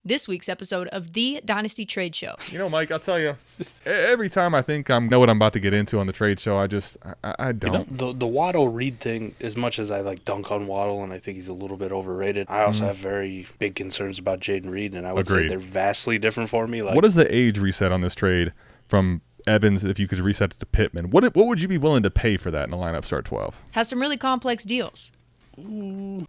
This week's episode of the Dynasty Trade Show. You know, Mike, I'll tell you, every time I think I know what I'm about to get into on the trade show, I don't. You know, the Waddle Reed thing, as much as I like dunk on Waddle and I think he's a little bit overrated, I also have very big concerns about Jaylen Reed, and I would say they're vastly different for me. What is the age reset on this trade from Evans if you could reset it to Pittman? What would you be willing to pay for that in a lineup start 12? Has some really complex deals.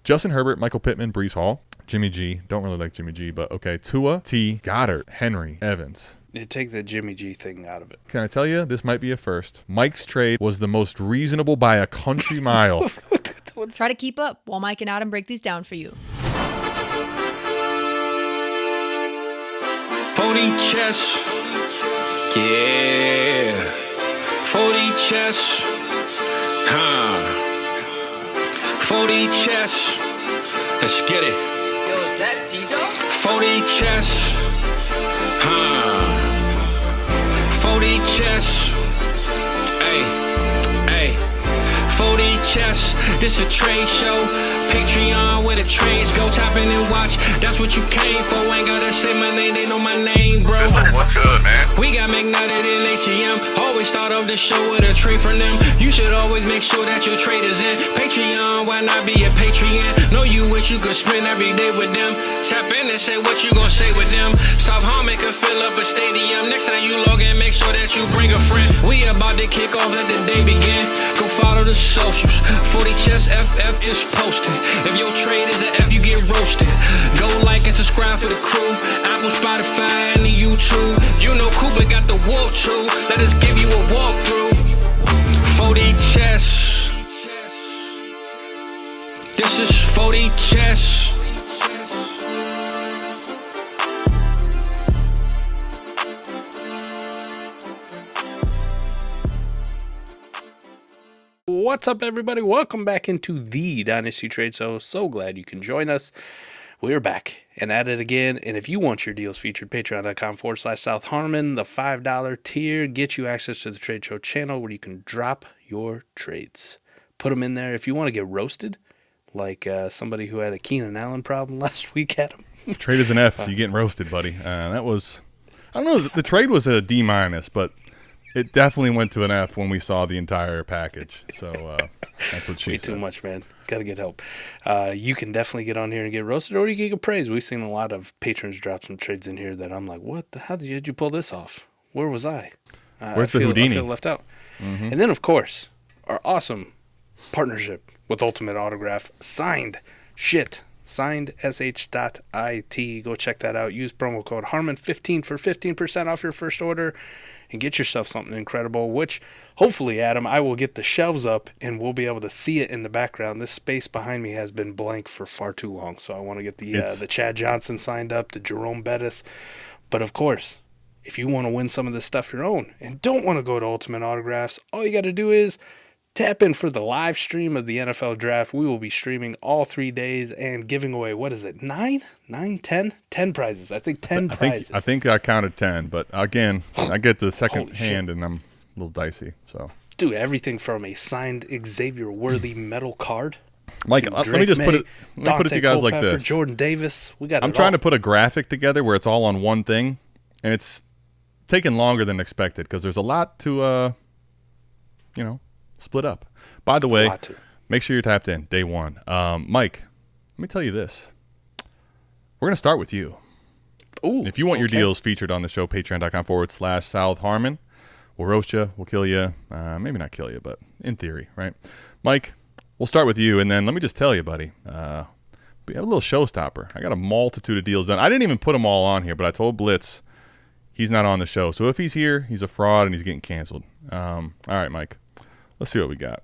Justin Herbert, Michael Pittman, Breece Hall, Jimmy G. Don't really like Jimmy G, but okay. Tua, T, Goddard, Henry, Evans. You take the Jimmy G thing out of it. Can I tell you, this might be a first. Mike's trade was the most reasonable by a country mile. Try to keep up while Mike and Adam break these down for you. 40 chess, yeah. 40 chess, 40 chess, let's get it. Yo, is that T-Dog? 40 chess, 40 chess, hey, 40 chess, this a trade show. Patreon where the trades go, tap in and watch. That's what you came for. Ain't gotta say my name, they know my name, bro. What's good, man? We got McNutted in ATM. Always start off the show with a trade from them. You should always make sure that your trade is in. Patreon, why not be a Patreon? Know you wish you could spend every day with them. Tap in and say what you gonna say with them. South Harmon can fill up a stadium. Next time you log in, make sure that you bring a friend. We about to kick off, let the day begin. Go follow the socials. 40 Chess FF is posted. If your trade is an F, you get roasted. Go like and subscribe for the crew. Apple, Spotify, and the YouTube. You know Cooper got the warp too. Let us give you a walkthrough. 40 Chess. This is 40 Chess. What's up, everybody? Welcome back into the Dynasty Trade Show. So glad you can join us. We're back and at it again. And if you want your deals featured, patreon.com/South Harmon, the $5 tier gets you access to the Trade Show channel where you can drop your trades. Put them in there. If you want to get roasted, like somebody who had a Keenan Allen problem last week had him. Trade is an F. You're getting roasted, buddy. That was, I don't know, the trade was a D-, but it definitely went to an F when we saw the entire package. So that's what she said. Way too much, man. Got to get help. You can definitely get on here and get roasted, or you can get praise. We've seen a lot of patrons drop some trades in here that I'm like, what? How did you pull this off? Where was I? Where's the Houdini? I feel left out. Mm-hmm. And then, of course, our awesome partnership with Ultimate Autograph. Signed sh.it. Signed sh.it. Go check that out. Use promo code Harmon15 for 15% off your first order. And get yourself something incredible, which hopefully, Adam, I will get the shelves up and we'll be able to see it in the background. This space behind me has been blank for far too long, so I want to get the Chad Johnson signed up, the Jerome Bettis. But, of course, if you want to win some of this stuff your own and don't want to go to Ultimate Autographs, all you got to do is tap in for the live stream of the NFL Draft. We will be streaming all 3 days and giving away, 10 prizes. I think 10 prizes. I think I counted 10, but again, I get the second hand and I'm a little dicey. So, do everything from a signed Xavier Worthy metal card. Mike, let me put it to you guys like this. Jordan Davis. I'm trying to put a graphic together where it's all on one thing, and it's taking longer than expected because there's a lot to, split up. By the way, make sure you're tapped in day one. Mike, let me tell you this. We're going to start with you. Ooh, if you want your deals featured on the show, patreon.com/South Harmon. We'll roast you. We'll kill you. Maybe not kill you, but in theory, right? Mike, we'll start with you. And then let me just tell you, buddy, we have a little showstopper. I got a multitude of deals done. I didn't even put them all on here, but I told Blitz he's not on the show. So if he's here, he's a fraud and he's getting canceled. All right, Mike. Let's see what we got.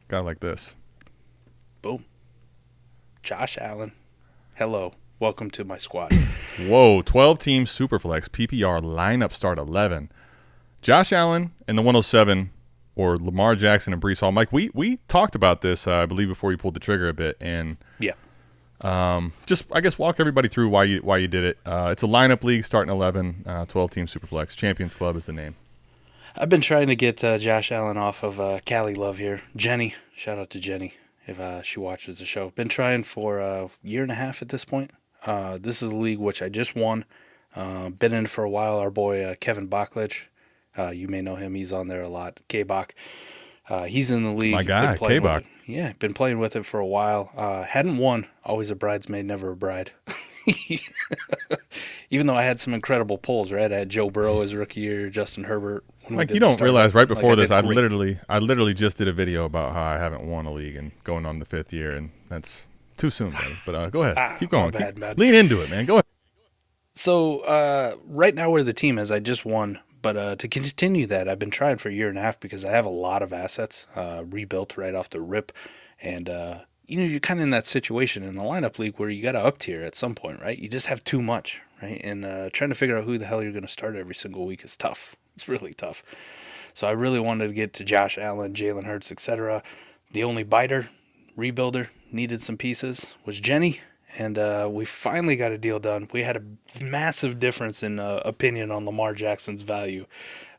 Got it like this. Boom. Josh Allen. Hello. Welcome to my squad. Whoa. 12-team Superflex PPR lineup start 11. Josh Allen and the 107, or Lamar Jackson and Breece Hall. Mike, we talked about this, I believe, before you pulled the trigger a bit. And yeah. Just, I guess, walk everybody through why you did it. It's a lineup league starting 11, 12-team Superflex. Champions Club is the name. I've been trying to get Josh Allen off of Cali Love here. Jenny, shout out to Jenny if she watches the show. Been trying for a year and a half at this point. This is a league which I just won. Been in for a while. Our boy Kevin Bachlich, you may know him. He's on there a lot. K-Bach. He's in the league. My guy, K-Bach. Yeah, been playing with it for a while. Hadn't won. Always a bridesmaid, never a bride. Even though I had some incredible pulls, right? I had Joe Burrow his rookie year, Justin Herbert. Like, you don't realize right before this, I literally just did a video about how I haven't won a league and going on the 5th year, and that's too soon, buddy. But go ahead. Keep going. Lean into it, man. Go ahead. So right now where the team is, I just won. But to continue that, I've been trying for a year and a half because I have a lot of assets rebuilt right off the rip. And, you're kind of in that situation in the lineup league where you got to up tier at some point, right? You just have too much, right? And trying to figure out who the hell you're going to start every single week is tough. It's really tough. So I really wanted to get to Josh Allen, Jalen Hurts, etc. The only biter, rebuilder, needed some pieces was Jenny. And we finally got a deal done. We had a massive difference in opinion on Lamar Jackson's value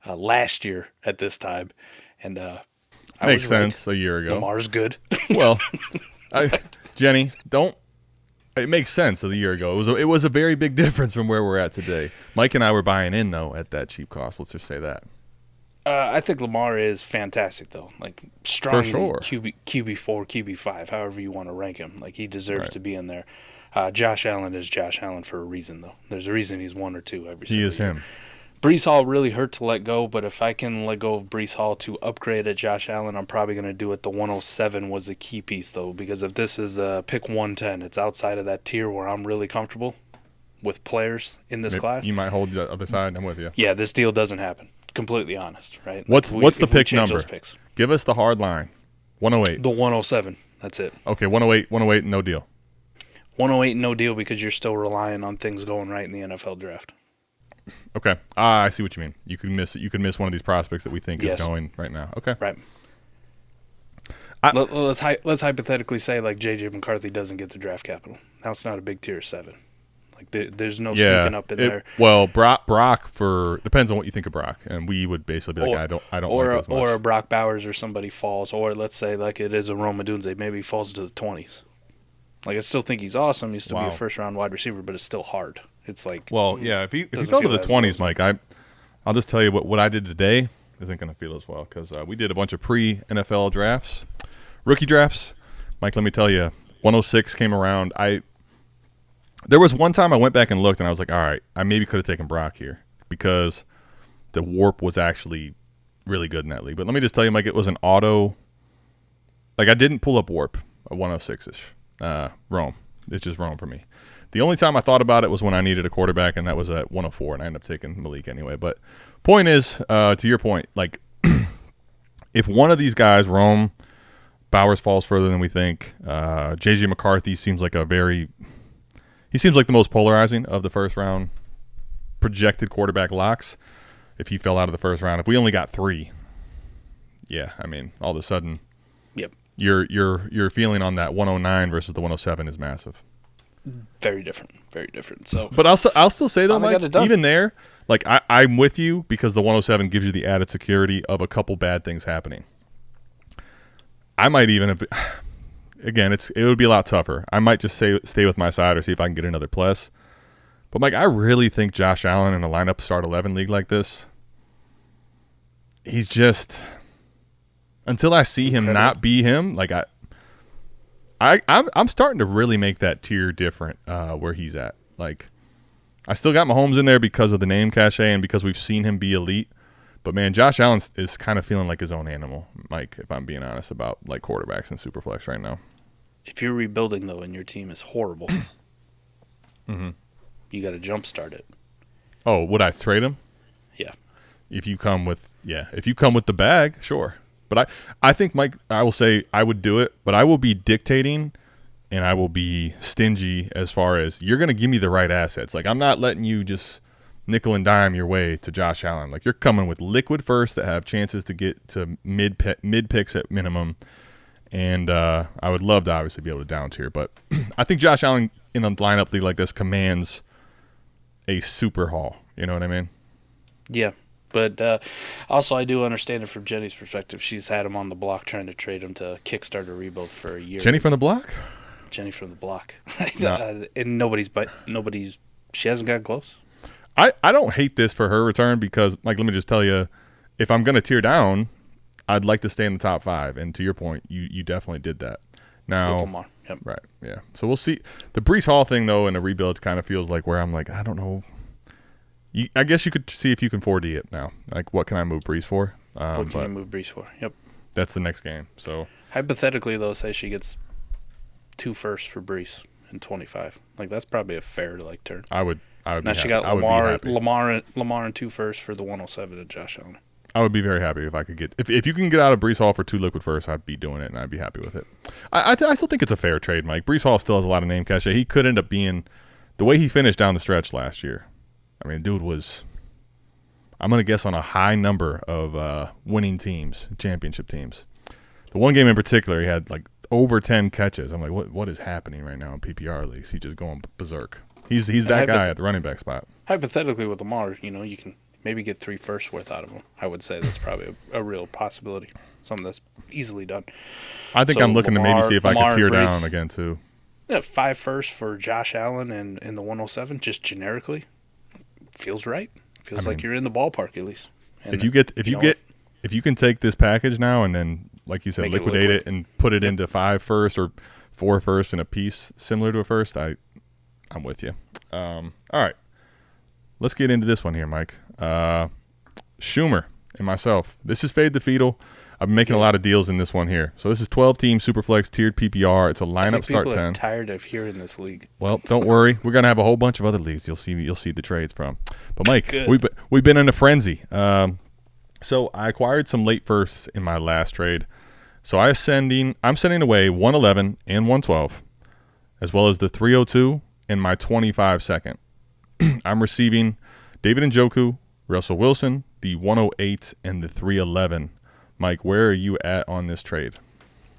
last year at this time. And makes sense a year ago. Lamar's good. Well, Jenny, it makes sense a year ago. It was a very big difference from where we're at today. Mike and I were buying in, though, at that cheap cost. Let's just say that. I think Lamar is fantastic, though. Like, strong For sure. QB4, QB5, however you want to rank him. Like, he deserves to be in there. Josh Allen is Josh Allen for a reason, though. There's a reason he's 1 or 2 every single year. He is him. Brees Hall really hurt to let go, but if I can let go of Brees Hall to upgrade at Josh Allen, I'm probably going to do it. The 107 was a key piece, though, because if this is pick 110, it's outside of that tier where I'm really comfortable with players in this class. You might hold the other side. I'm with you. Yeah, this deal doesn't happen. Completely honest, right? What's the pick number? Give us the hard line. 108. The 107. That's it. Okay, 108, no deal. 108, no deal, because you're still relying on things going right in the NFL draft. Okay. I see what you mean. You could miss one of these prospects that we think is going right now. Okay. Right. Let's hypothetically say like J.J. McCarthy doesn't get the draft capital. Now it's not a big tier 7. Like there's no sneaking up in there. Well, Brock depends on what you think of Brock, and we would basically be like, I don't like it as much. Or a Brock Bowers or somebody falls, or let's say like it is a Rome Odunze, maybe he falls to the 20s. Like, I still think he's awesome. He's still be a first-round wide receiver, but it's still hard. It's like, well, yeah. If he fell to the 20s, Mike, I'll just tell you what I did today isn't going to feel as well because we did a bunch of pre-NFL drafts, rookie drafts. Mike, let me tell you, 106 came around. There was one time I went back and looked, and I was like, all right, I maybe could have taken Brock here because the warp was actually really good in that league. But let me just tell you, Mike, it was an auto. Like, I didn't pull up warp, a 106-ish. Rome. It's just Rome for me. The only time I thought about it was when I needed a quarterback, and that was at 104, and I ended up taking Malik anyway. But point is, to your point, like if one of these guys, Rome, Bowers falls further than we think, J.J. McCarthy seems like the most polarizing of the first round projected quarterback locks. If he fell out of the first round, if we only got 3, yeah, I mean, all of a sudden, yep. Your feeling on that 109 versus the 107 is massive. Very different. Very different. So, but I'll still say though, Mike, even there, like I'm with you because the 107 gives you the added security of a couple bad things happening. I might even have, again, it would be a lot tougher. I might just stay with my side or see if I can get another plus. But Mike, I really think Josh Allen in a lineup start 11 league like this, he's just. Until I see him not be him, like I'm starting to really make that tier different where he's at. Like, I still got Mahomes in there because of the name cachet and because we've seen him be elite. But man, Josh Allen is kind of feeling like his own animal, Mike. If I'm being honest about like quarterbacks in Superflex right now. If you're rebuilding though, and your team is horrible, you got to jumpstart it. Oh, would I trade him? Yeah. If you come with the bag, sure. But I think, Mike, I will say I would do it, but I will be dictating and I will be stingy as far as you're going to give me the right assets. Like, I'm not letting you just nickel and dime your way to Josh Allen. Like, you're coming with liquid first that have chances to get to mid picks at minimum. And I would love to obviously be able to down tier. But I think Josh Allen in a lineup league like this commands a super haul. You know what I mean? Yeah. But also, I do understand it from Jenny's perspective. She's had him on the block trying to trade him to kickstart a rebuild for a year. Jenny from the block? Jenny from the block. No. And she hasn't gotten close. I don't hate this for her return because, Mike, let me just tell you, if I'm going to tear down, I'd like to stay in the top 5. And to your point, you definitely did that. Now, Lamar. Yep. Right, yeah. So we'll see. The Breece Hall thing, though, in a rebuild kind of feels like where I'm like, I don't know. I guess you could see if you can 4D it now. Like, what can I move Breece for? What can you move Breece for? Yep. That's the next game. So hypothetically, though, say she gets 2 firsts for Breece in 25. Like, that's probably a fair turn. I would Now be she happy. got Lamar and 2 firsts for the 107 and Josh Allen. I would be very happy if I could get if you can get out of Breece Hall for 2 liquid firsts, I'd be doing it and I'd be happy with it. I still think it's a fair trade, Mike. Breece Hall still has a lot of name cachet. He could end up being the way he finished down the stretch last year. I mean, dude was, I'm gonna guess, on a high number of winning teams, championship teams. The one game in particular, he had like over 10 catches. I'm like, what is happening right now in PPR leagues? He's just going berserk. He's that guy at the running back spot. Hypothetically, with Lamar, you can maybe get 3 firsts worth out of him. I would say that's probably a real possibility. Something that's easily done. I think I'm looking to maybe see if I can tear down again too. Yeah, 5 firsts for Josh Allen and in the 107, just generically, feels right. Feels like you're in the ballpark at least. And if you can take this package now and then, like you said, liquidate it and put it into 5 firsts or 4 firsts in a piece similar to a first, I'm with you. All right, let's get into this one here, Mike. Schumer and myself. This is Fade the Fetal. I've been making a lot of deals in this one here. So this is 12-team Superflex tiered PPR. It's a lineup start 10. People are tired of hearing this league. Well, don't worry. We're gonna have a whole bunch of other leagues. You'll see the trades from. But Mike, we've been in a frenzy. So I acquired some late firsts in my last trade. So I'm sending away 111 and 112, as well as the 302 and my 25 second. I'm receiving David Njoku, Russell Wilson, the 108 and the 311. Mike, where are you at on this trade?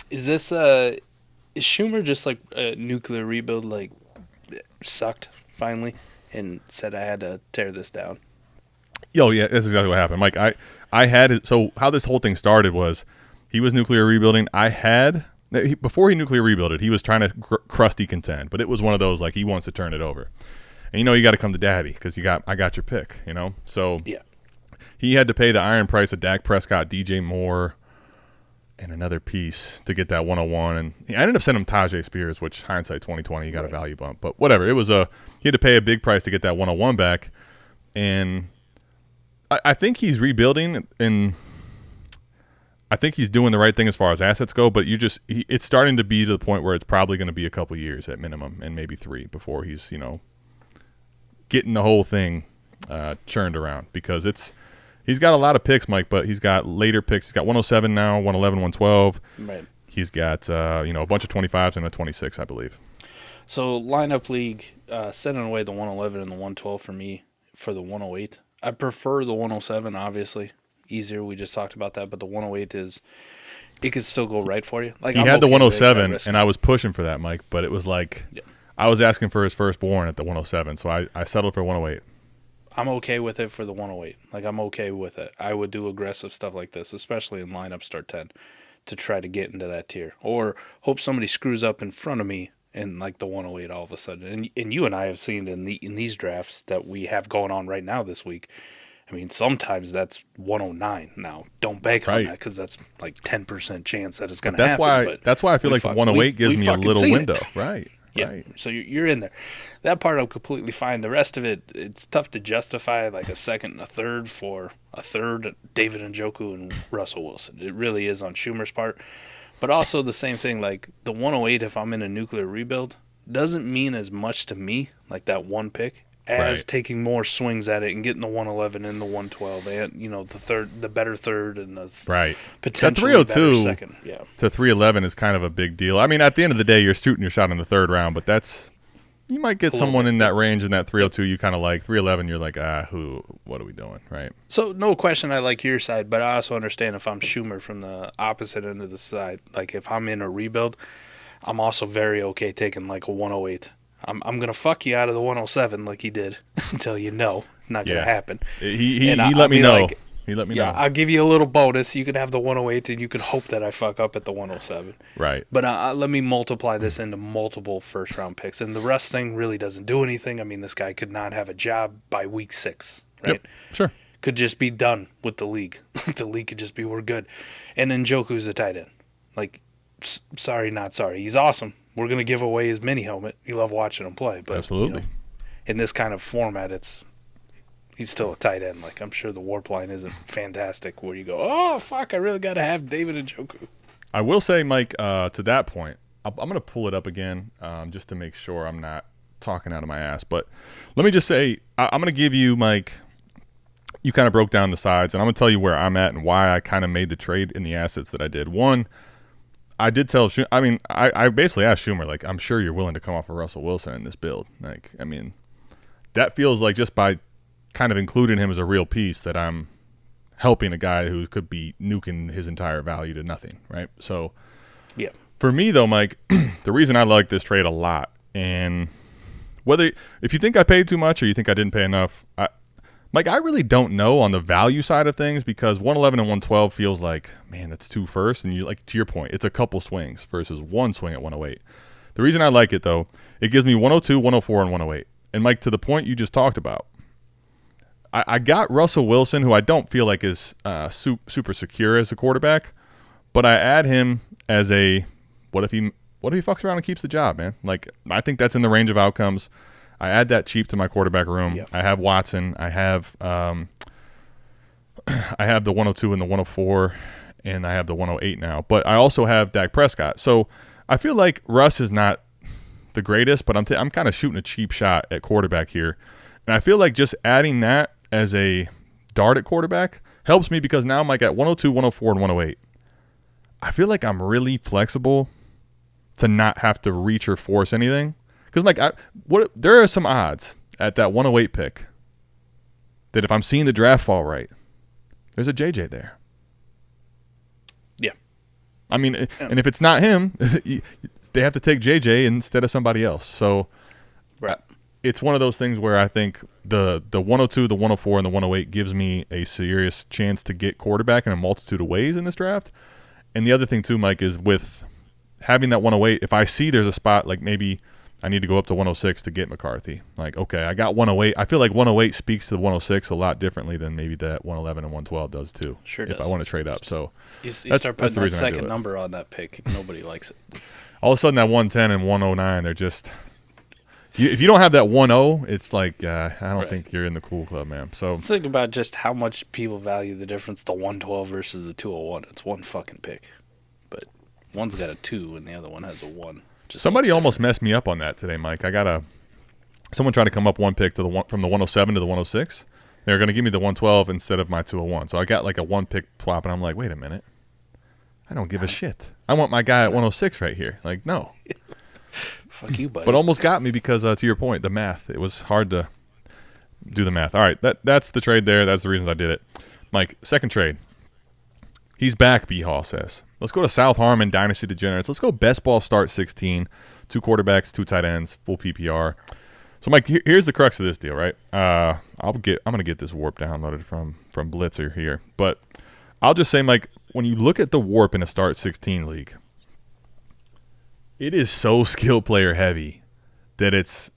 Is Schumer just like a nuclear rebuild, like sucked finally and said I had to tear this down? Oh yeah, that's exactly what happened. Mike, I had it. So how this whole thing started was he was nuclear rebuilding. Before he nuclear rebuilded, he was trying to crusty contend, but it was one of those like he wants to turn it over. And you got to come to daddy because I got your pick, So yeah. He had to pay the iron price of Dak Prescott, DJ Moore, and another piece to get that 101. And I ended up sending him Tajay Spears, which hindsight 2020, he got a value bump. But whatever, he had to pay a big price to get that 101 back. And I think he's rebuilding, and I think he's doing the right thing as far as assets go. But it's starting to be to the point where it's probably going to be a couple years at minimum, and maybe 3 before he's getting the whole thing churned around, because he's got a lot of picks, Mike, but he's got later picks. He's got 107 now, 111, 112. Right. He's got a bunch of 25s and a 26, I believe. So lineup league, sending away the 111 and the 112 for me for the 108. I prefer the 107, obviously. Easier, we just talked about that, but the 108 it could still go right for you. Like he had the 107, and I was pushing for that, Mike, but it was like I was asking for his firstborn at the 107, so I settled for 108. I'm okay with it for the 108. Like, I'm okay with it. I would do aggressive stuff like this, especially in lineup start 10, to try to get into that tier. Or hope somebody screws up in front of me in, like, the 108 all of a sudden. And you and I have seen in these drafts that we have going on right now this week, I mean, sometimes that's 109 now. Don't bank on that because that's, like, 10% chance that it's going to happen. That's why I feel like the 108 gives me a little window. Right. Yeah, right. So you're in there. That part I'm completely fine. The rest of it, it's tough to justify like a second and a third for a third David Njoku and Russell Wilson. It really is on Schumer's part. But also the same thing, like the 108, if I'm in a nuclear rebuild, doesn't mean as much to me, like that one pick, as taking more swings at it and getting the 111 and the 112 and, the better third and the potentially that 302 better second. Yeah. To 311 is kind of a big deal. I mean, at the end of the day, you're shooting your shot in the third round, but you might get someone in that range in that 302 you kind of like. 311, you're like, what are we doing, right? So no question I like your side, but I also understand if I'm Schumer from the opposite end of the side. Like if I'm in a rebuild, I'm also very okay taking like a 108. I'm going to fuck you out of the 107 like he did until not going to happen. He let me know. He let me know. I'll give you a little bonus. You could have the 108, and you could hope that I fuck up at the 107. Right. But let me multiply this into multiple first-round picks. And the Russ thing really doesn't do anything. I mean, this guy could not have a job by week 6, right? Yep. Sure. Could just be done with the league. The league could just be, we're good. And then Njoku's a tight end. Like, sorry, not sorry. He's awesome. We're going to give away his mini helmet. You love watching him play. But, Absolutely. In this kind of format, he's still a tight end. Like, I'm sure the warp line isn't fantastic where you go, oh, fuck, I really got to have David Njoku. I will say, Mike, to that point, I'm going to pull it up again just to make sure I'm not talking out of my ass. But let me just say, I'm going to give you, Mike, you kind of broke down the sides, and I'm going to tell you where I'm at and why I kind of made the trade in the assets that I did. One, I did tell I basically asked Schumer, like, I'm sure you're willing to come off of Russell Wilson in this build. Like, I mean, that feels like just by kind of including him as a real piece that I'm helping a guy who could be nuking his entire value to nothing, right? So, yeah. For me, though, Mike, the reason I like this trade a lot, and if you think I paid too much or you think I didn't pay enough, Mike, I really don't know on the value side of things because 111 and 112 feels like, man, that's 2 first. And you, like, to your point, it's a couple swings versus 1 swing at 108. The reason I like it, though, it gives me 102, 104, and 108. And, Mike, to the point you just talked about, I got Russell Wilson, who I don't feel like is super secure as a quarterback, but I add him as a what if he fucks around and keeps the job, man? Like, I think that's in the range of outcomes. I add that cheap to my quarterback room. Yep. I have Watson. I have the 102 and the 104, and I have the 108 now. But I also have Dak Prescott. So I feel like Russ is not the greatest, but I'm kind of shooting a cheap shot at quarterback here. And I feel like just adding that as a dart at quarterback helps me because now I'm like at 102, 104, and 108. I feel like I'm really flexible to not have to reach or force anything. Because, like, there are some odds at that 108 pick that if I'm seeing the draft fall right, there's a JJ there. Yeah. I mean, and if it's not him, they have to take JJ instead of somebody else. So, right. It's one of those things where I think the 102, the 104, and the 108 gives me a serious chance to get quarterback in a multitude of ways in this draft. And the other thing, too, Mike, is with having that 108, if I see there's a spot like maybe – I need to go up to 106 to get McCarthy. Like, okay, I got 108. I feel like 108 speaks to the 106 a lot differently than maybe that 111 and 112 does too. Sure if does. I want to trade up. So you start putting that second number on that pick. Nobody likes it. All of a sudden, that 110 and 109, they're just if you don't have that 1-0, it's like I don't think you're in the cool club, man. So let's think about just how much people value the difference, the 112 versus the 201. It's one fucking pick. But one's got a 2 and the other one has a 1. Somebody almost messed me up on that today, Mike. Someone tried to come up one pick to from the 107 to the 106. They were going to give me the 112 instead of my 201. So I got like a 1 pick swap, and I'm like, wait a minute. I don't give a shit. I want my guy at 106 right here. Like, no. Fuck you, buddy. But almost got me because, to your point, the math. It was hard to do the math. All right, that's the trade there. That's the reasons I did it. Mike, second trade. He's back, B. Hall says. Let's go to South Harmon Dynasty Degenerates. Let's go best ball start 16. 2 quarterbacks, 2 tight ends, full PPR. So, Mike, here's the crux of this deal, right? I'm gonna get this warp downloaded from Blitzer here, but I'll just say, Mike, when you look at the warp in a start 16 league, it is so skill player heavy that it's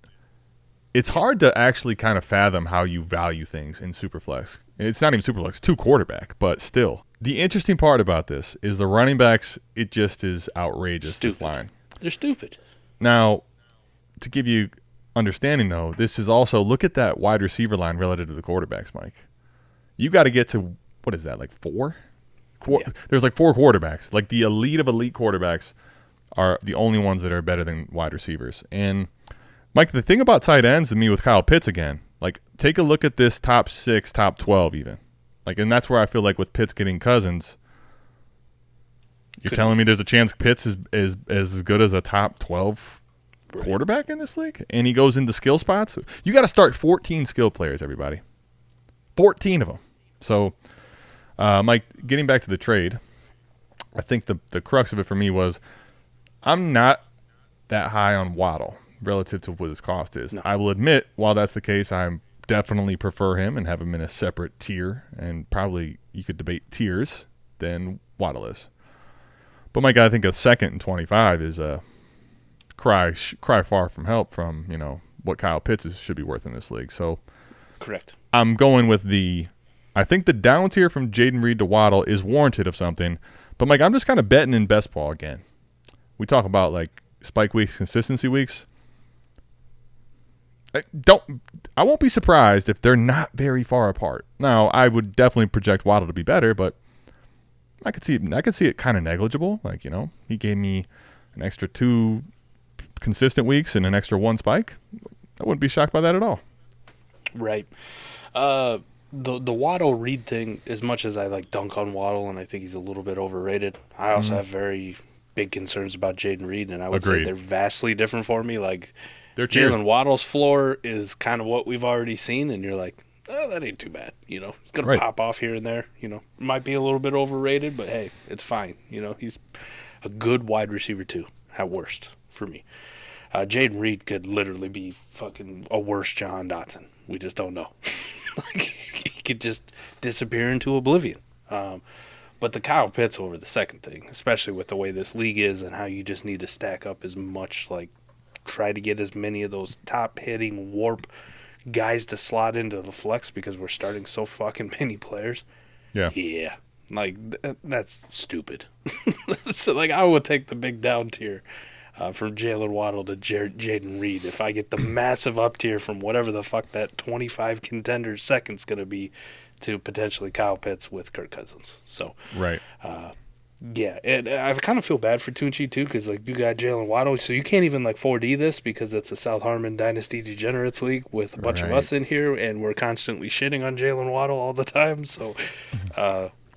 hard to actually kind of fathom how you value things in Superflex. It's not even Superflex, 2 quarterback, but still. The interesting part about this is the running backs, it just is outrageous, stupid. This line. They're stupid. Now, to give you understanding, though, this is also, look at that wide receiver line relative to the quarterbacks, Mike. You got to get to, what is that, like 4? Yeah. There's like 4 quarterbacks. Like the elite of elite quarterbacks are the only ones that are better than wide receivers. And, Mike, the thing about tight ends to me with Kyle Pitts again, like take a look at this top 6, top 12 even. Like, and that's where I feel like with Pitts getting Cousins, you're telling me there's a chance Pitts is as good as a top 12 quarterback in this league? And he goes into skill spots? You got to start 14 skill players, everybody. 14 of them. So, Mike, getting back to the trade, I think the crux of it for me was I'm not that high on Waddle relative to what his cost is. No. I will admit, while that's the case, I'm definitely prefer him and have him in a separate tier, and probably you could debate tiers than Waddle is. But my guy, I think a second and 25 is a cry far from help from, what Kyle Pitts should be worth in this league. So correct. I'm going with I think the down tier from Jaden Reed to Waddle is warranted of something. But Mike, I'm just kind of betting in best ball again. We talk about like spike weeks, consistency weeks. I won't be surprised if they're not very far apart. Now, I would definitely project Waddle to be better, but I could see it kind of negligible. Like, he gave me an extra 2 consistent weeks and an extra 1 spike. I wouldn't be shocked by that at all. Right. The Waddle Reed thing, as much as I like dunk on Waddle and I think he's a little bit overrated, I also have very big concerns about Jaden Reed, and I would say they're vastly different for me. Like, Jaylen Waddle's floor is kind of what we've already seen, and you're like, oh, that ain't too bad. He's going to pop off here and there. Might be a little bit overrated, but hey, it's fine. He's a good wide receiver too, at worst, for me. Jaden Reed could literally be fucking a worse Jahan Dotson. We just don't know. He could just disappear into oblivion. But the Kyle Pitts over the second thing, especially with the way this league is and how you just need to stack up as much, like try to get as many of those top-hitting warp guys to slot into the flex because we're starting so fucking many players. Yeah. Like, that's stupid. So, like, I would take the big down tier from Jaylen Waddle to Jaden Reed if I get the massive up tier from whatever the fuck that 25 contender second's going to be to potentially Kyle Pitts with Kirk Cousins. So, right. Yeah, and I kind of feel bad for Tunchi too because like you got Jaylen Waddle, so you can't even like 4D this because it's a South Harmon Dynasty Degenerates League with a bunch of us in here, and we're constantly shitting on Jaylen Waddle all the time. So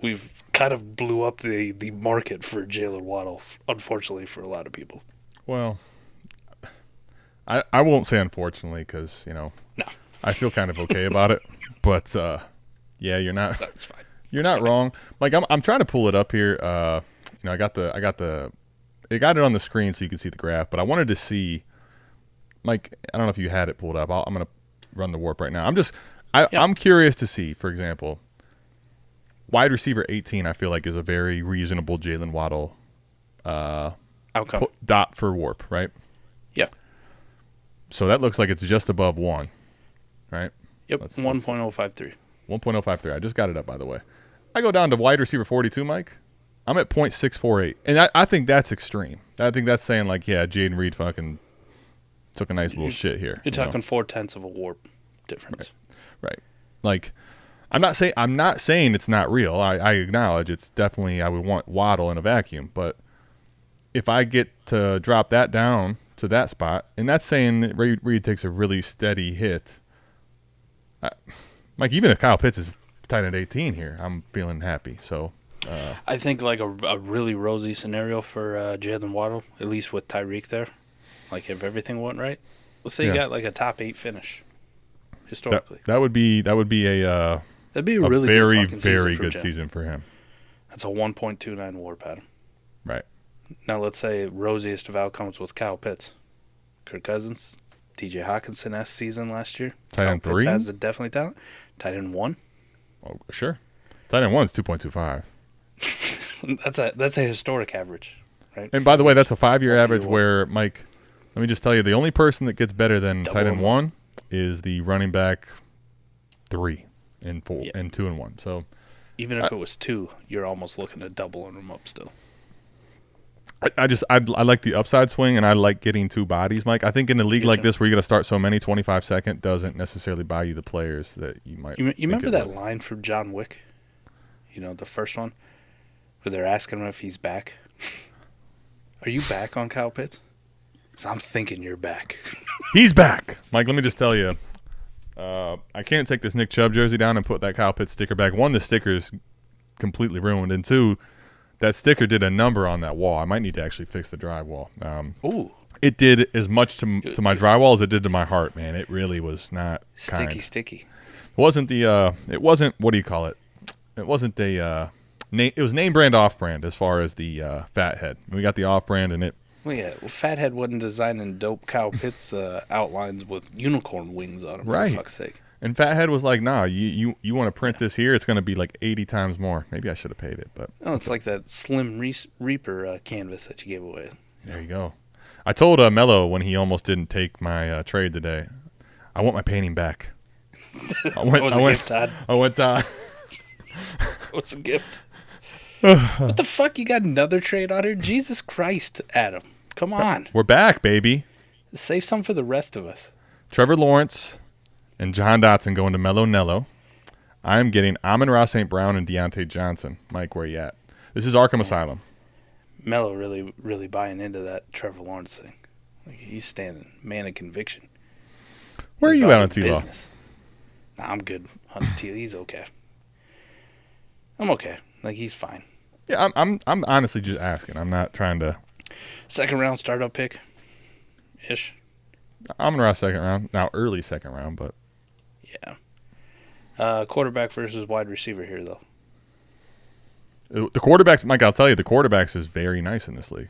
we've kind of blew up the market for Jaylen Waddle, unfortunately for a lot of people. Well, I won't say unfortunately because no, I feel kind of okay about it, but yeah, you're not. That's fine. You're not wrong. Like I'm trying to pull it up here. I got it on the screen so you can see the graph, but I wanted to see, Mike, I don't know if you had it pulled up. I'm going to run the warp right now. I'm curious to see, for example, wide receiver 18 I feel like is a very reasonable Jaylen Waddle outcome. Dot for warp, right? Yep. So that looks like it's just above 1, right? Yep, 1.053. 1.053. I just got it up, by the way. I go down to wide receiver 42, Mike. I'm at 0.648. And I think that's extreme. I think that's saying, like, yeah, Jaden Reed fucking took a nice little shit here. You're talking 0.4 of a warp difference. Right. Like, I'm not saying it's not real. I acknowledge it's definitely, I would want Waddle in a vacuum. But if I get to drop that down to that spot, and that's saying that Reed takes a really steady hit. Like, even if Kyle Pitts is tight at 18 here, I'm feeling happy. So I think like a really rosy scenario for Jaylen Waddle, at least with Tyreek there. Like if everything went right, let's say you got like a top 8 finish historically. That would be that'd be a really very good very good season for him. That's a 1.29 warp at him. Right. Now let's say rosiest of outcomes with Kyle Pitts, Kirk Cousins, T.J. Hawkinson-esque season last year. Tight end 3 has the definitely talent. Tight end 1. Oh, sure. Tight end 1 is 2.25. That's a historic average, right? And by the way, that's a 5-year average where, Mike, let me just tell you, the only person that gets better than tight end 1 is the running back 3 and 4 and 2 and 1. So even if it was 2, you're almost looking at doubling them up still. I like the upside swing, and I like getting 2 bodies, Mike. I think in a league like this where you're going to start so many, 25-second doesn't necessarily buy you the players that you might. You remember that line from John Wick? The first one? Where they're asking him if he's back. Are you back on Kyle Pitts? 'Cause I'm thinking you're back. He's back. Mike, let me just tell you, I can't take this Nick Chubb jersey down and put that Kyle Pitts sticker back. 1, the sticker is completely ruined, and 2, that sticker did a number on that wall. I might need to actually fix the drywall. Ooh. It did as much to my drywall as it did to my heart, man. It really was not sticky. It wasn't what do you call it? It wasn't a name. It was name brand, off brand as far as the Fathead. We got the off brand, and it. Well, yeah. Fathead wasn't designing dope Kyle Pitts outlines with unicorn wings on them. Right. For fuck's sake. And Fathead was like, nah, you want to print this here? It's going to be like 80 times more. Maybe I should have paid it. But Oh, it's like that Slim Reaper canvas that you gave away. there you go. I told Mello when he almost didn't take my trade today, I want my painting back. That was a gift, Todd. I went, That was a gift. What the fuck? You got another trade on here? Jesus Christ, Adam. Come on. we're back, baby. Save some for the rest of us. Trevor Lawrence and John Dotson going to Mello Nello. I'm getting Amon-Ra St. Brown and Deontay Johnson. Mike, where you at? This is Arkham Asylum. Mello really, really buying into that Trevor Lawrence thing. Like, he's standing man of conviction. Where are He's you at on about his T-Law? business. Nah, I'm good on T. He's okay. I'm okay. Like, he's fine. Yeah, I'm honestly just asking. I'm not trying to. Second round startup pick ish. Amon-Ra second round. Now early second round, but Yeah. Quarterback versus wide receiver here, though. the quarterbacks, Mike, I'll tell you, the quarterbacks is very nice in this league.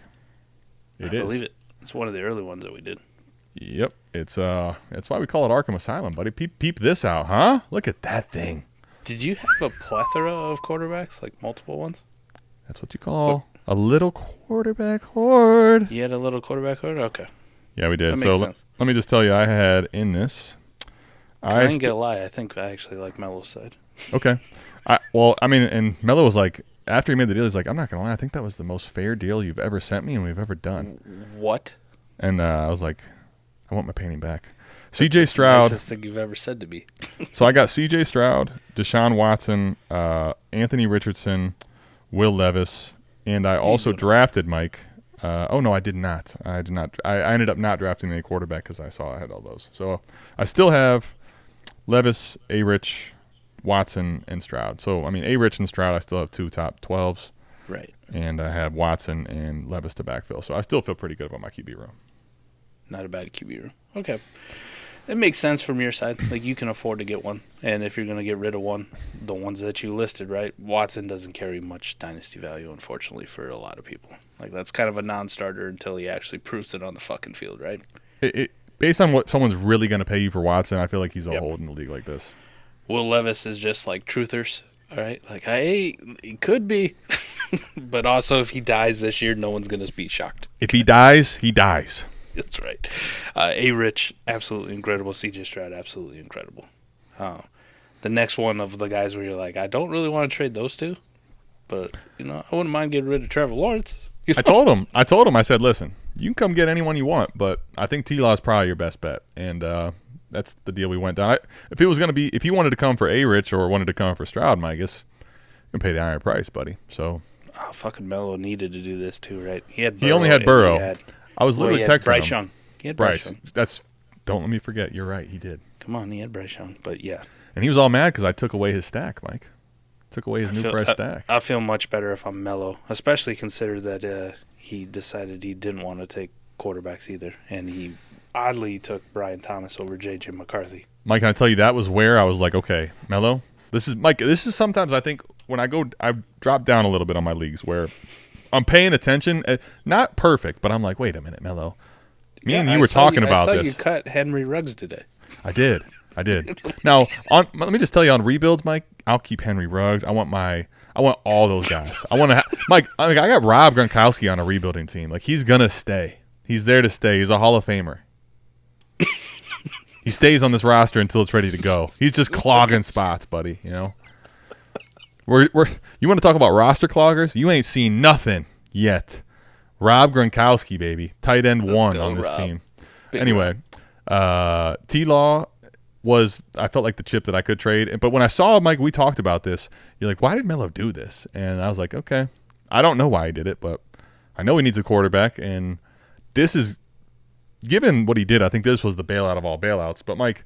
I It is. believe it. It's one of the early ones that we did. Yep. That's why we call it Arkham Asylum, buddy. Peep this out, huh? Look at that thing. Did you have a plethora of quarterbacks, like multiple ones? That's what you call a little quarterback horde. You had a little quarterback order? Okay. Yeah, we did. That So makes sense. let me just tell you, I had in this. I ain't gonna lie. I think I actually like Melo's side. Okay. And Mello was like, after he made the deal, he's like, I'm not going to lie. I think that was the most fair deal you've ever sent me and we've ever done. What? And I was like, I want my painting back. C.J. Stroud. Nicest thing you've ever said to me. So I got C.J. Stroud, Deshaun Watson, Anthony Richardson, Will Levis, and I also drafted Mike. No, I did not. I ended up not drafting any quarterback because I saw I had all those. So I still have Levis, A-Rich, Watson, and Stroud. So, I mean, A-Rich and Stroud, I still have 2 top 12s. Right. And I have Watson and Levis to backfill. So I still feel pretty good about my QB room. Not a bad QB room. Okay. It makes sense from your side. Like, you can afford to get one. And if you're going to get rid of one, the ones that you listed, right? Watson doesn't carry much dynasty value, unfortunately, for a lot of people. Like, that's kind of a non-starter until he actually proves it on the fucking field, right? Based on what someone's really going to pay you for Watson, I feel like he's a hold in the league like this. Will Levis is just like truthers, all right? Like, hey, he could be. But also, if he dies this year, no one's going to be shocked. If he dies, he dies. That's right. A-Rich, absolutely incredible. C.J. Stroud, absolutely incredible. The next one of the guys where you're like, I don't really want to trade those two, but, I wouldn't mind getting rid of Trevor Lawrence. I told him, I said, listen, you can come get anyone you want, but I think T-Law is probably your best bet. And that's the deal we went down. If he wanted to come for A-Rich or wanted to come for Stroud, I guess you can pay the iron price, buddy. So. Oh, fucking Mello needed to do this too, right? He only had Burrow. I was literally texting Bryce him. Young. He had Bryce Young. Don't let me forget. You're right. He did. Come on, he had Bryce Young. But yeah. And he was all mad because I took away his stack, Mike. Took away his fresh stack. I feel much better if I'm Mello, especially consider that he decided he didn't want to take quarterbacks either, and he oddly took Brian Thomas over J.J. McCarthy. Mike, can I tell you, that was where I was like, okay, Mello, this is sometimes I think when I drop down a little bit on my leagues where I'm paying attention, not perfect, but I'm like, wait a minute, Mello. Me and you were talking about this. I saw you cut Henry Ruggs today. I did. Now, let me just tell you, on rebuilds, Mike, I'll keep Henry Ruggs. I want all those guys. I want to Mike. I got Rob Gronkowski on a rebuilding team. Like, he's gonna stay. He's there to stay. He's a Hall of Famer. He stays on this roster until it's ready to go. He's just clogging spots, buddy. You want to talk about roster cloggers? You ain't seen nothing yet. Rob Gronkowski, baby, tight end 1 on this Rob. team. Big Anyway, T-Law was, I felt like the chip that I could trade. But when I saw Mike, we talked about this. You're like, why did Mello do this? And I was like, okay, I don't know why he did it, but I know he needs a quarterback. And this is, given what he did, I think this was the bailout of all bailouts. But Mike,